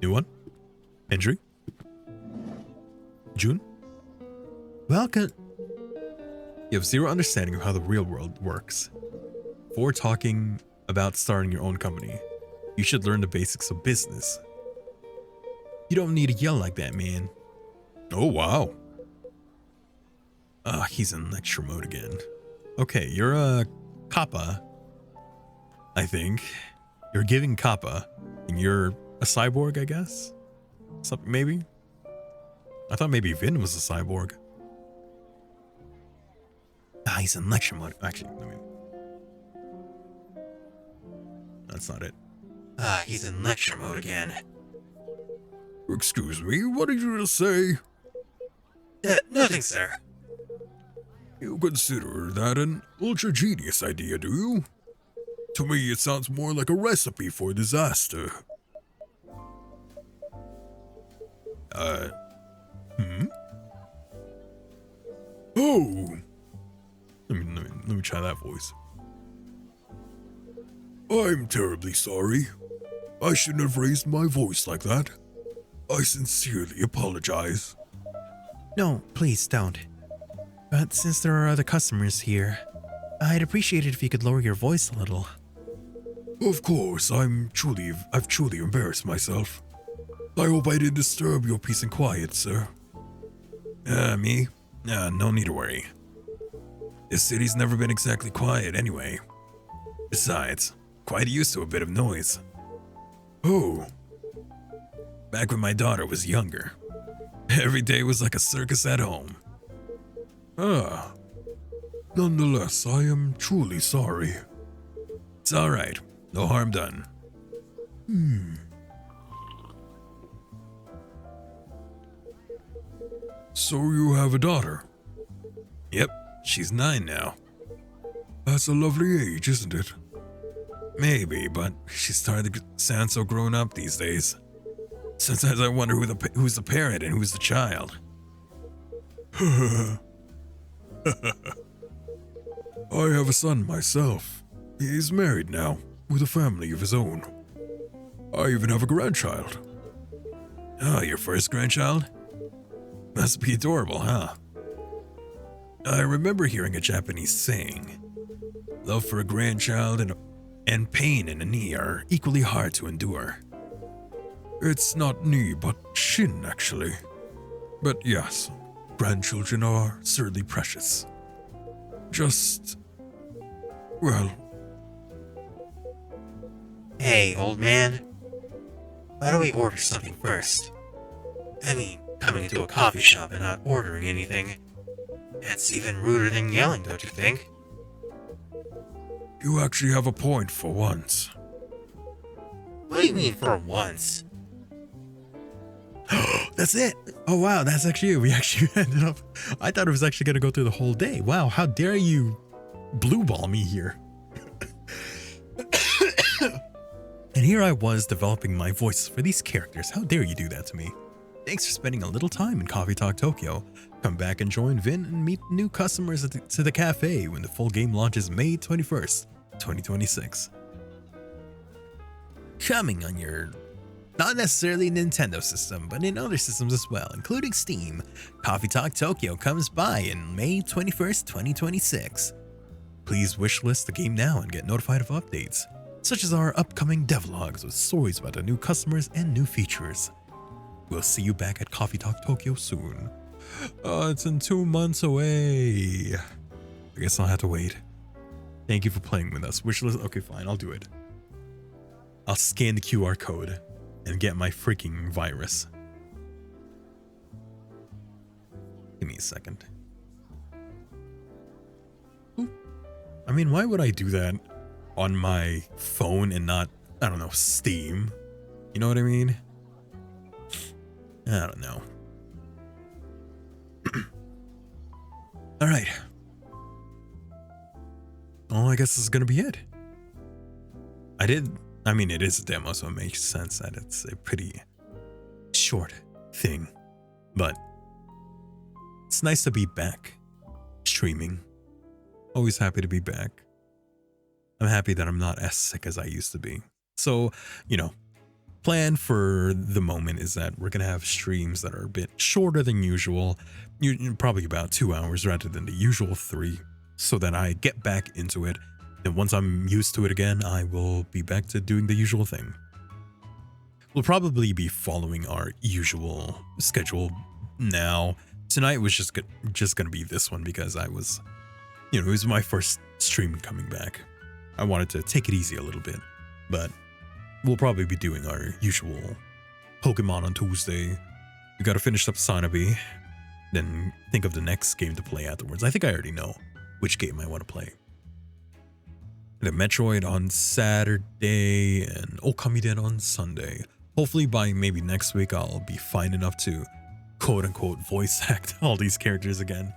New one? Hendry? Jun? Welcome. You have zero understanding of how the real world works. Before talking about starting your own company, you should learn the basics of business. You don't need to yell like that, man. Oh, wow. Ah, he's in lecture mode again. Okay, you're a kappa, I think. You're giving kappa, and you're a cyborg, I guess? Something, maybe? I thought maybe Vin was a cyborg. Ah, he's in lecture mode. Actually, that's not it. Ah, he's in lecture mode again. Excuse me, what did you just say? Nothing, sir. You consider that an ultra-genius idea, do you? To me, it sounds more like a recipe for disaster. Oh! Let me try that voice. I'm terribly sorry. I shouldn't have raised my voice like that. I sincerely apologize. No, please don't. But since there are other customers here, I'd appreciate it if you could lower your voice a little. Of course, I've truly embarrassed myself. I hope I didn't disturb your peace and quiet, sir. Me? No need to worry. This city's never been exactly quiet anyway. Besides, quite used to a bit of noise. Oh. Back when my daughter was younger, every day was like a circus at home. Ah. Nonetheless, I am truly sorry. It's alright. No harm done. So you have a daughter? Yep, she's 9 now. That's a lovely age, isn't it? Maybe, but she's starting to sound so grown up these days. Sometimes I wonder who's the parent and who's the child. I have a son myself. He's married now, with a family of his own. I even have a grandchild. Oh, your first grandchild? Must be adorable, huh? I remember hearing a Japanese saying, love for a grandchild and pain in a knee are equally hard to endure. It's not knee, but shin, actually. But yes, grandchildren are certainly precious. Just, well... Hey, old man. Why don't we order something first? I mean, coming into a coffee shop and not ordering anything. That's even ruder than yelling, don't you think? You actually have a point for once. What do you mean for once? That's it! Oh wow, that's actually it. We actually ended up... I thought it was actually going to go through the whole day. Wow, how dare you blue ball me here. And here I was developing my voice for these characters. How dare you do that to me? Thanks for spending a little time in Coffee Talk Tokyo. Come back and join Vin and meet new customers to the cafe when the full game launches May 21st, 2026. Coming on your Not necessarily Nintendo system, but in other systems as well, including Steam. Coffee Talk Tokyo comes by in May 21st, 2026. Please wishlist the game now and get notified of updates, such as our upcoming devlogs with stories about the new customers and new features. We'll see you back at Coffee Talk Tokyo soon. It's in 2 months away. I guess I'll have to wait. Thank you for playing with us. Wishlist. Okay, fine, I'll do it. I'll scan the QR code and get my freaking virus. Give me a second. Ooh. I mean, why would I do that on my phone and not, I don't know, Steam? You know what I mean? I don't know. All right. Oh, I guess this is gonna be it. I mean, it is a demo, so it makes sense that it's a pretty short thing. But it's nice to be back streaming. Always happy to be back. I'm happy that I'm not as sick as I used to be. So, you know, plan for the moment is that we're going to have streams that are a bit shorter than usual. Probably about 2 hours rather than the usual 3, so that I get back into it. And once I'm used to it again, I will be back to doing the usual thing. We'll probably be following our usual schedule now. Tonight was just gonna be this one because I was, you know, it was my first stream coming back. I wanted to take it easy a little bit, but we'll probably be doing our usual Pokemon on Tuesday. We gotta finish up Sonabi, then think of the next game to play afterwards. I think I already know which game I want to play. The Metroid on Saturday and Okamiden on Sunday. Hopefully by maybe next week I'll be fine enough to quote-unquote voice act all these characters again.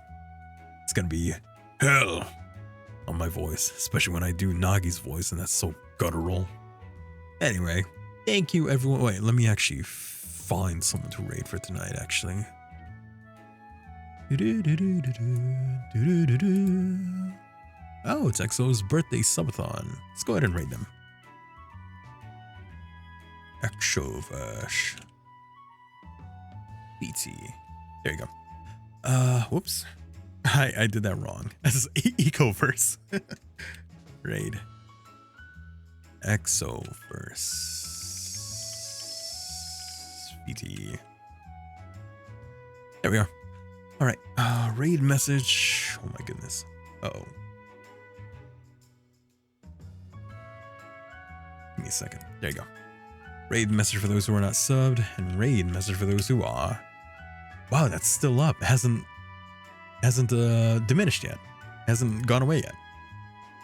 It's gonna be hell on my voice, especially when I do Nagi's voice and that's so guttural. Anyway, thank you everyone. Wait, let me actually find someone to raid for tonight actually. Oh, it's EXO's birthday subathon. Let's go ahead and raid them. Exoverse. BT. There you go. Whoops. I did that wrong. This is Ecoverse. Raid. Exoverse. BT. There we are. All right. Raid message. Oh my goodness. Uh-oh. Give me a second. There you go. Raid message for those who are not subbed, and raid message for those who are. Wow, that's still up. It hasn't diminished yet. Hasn't gone away yet.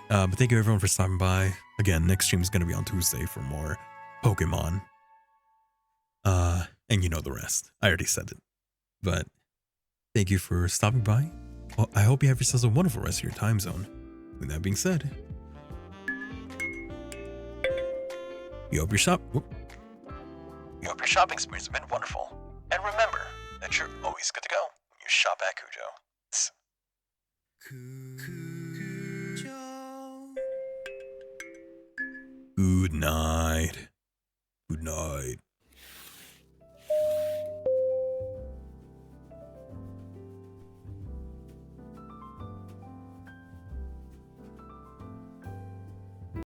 But thank you everyone for stopping by. Again, next stream is going to be on Tuesday for more Pokemon. And you know the rest. I already said it. But thank you for stopping by. Well, I hope you have yourselves a wonderful rest of your time zone. With that being said, you hope your shopping experience has been wonderful. And remember that you're always good to go when you shop at Kujo. Good night. Good night.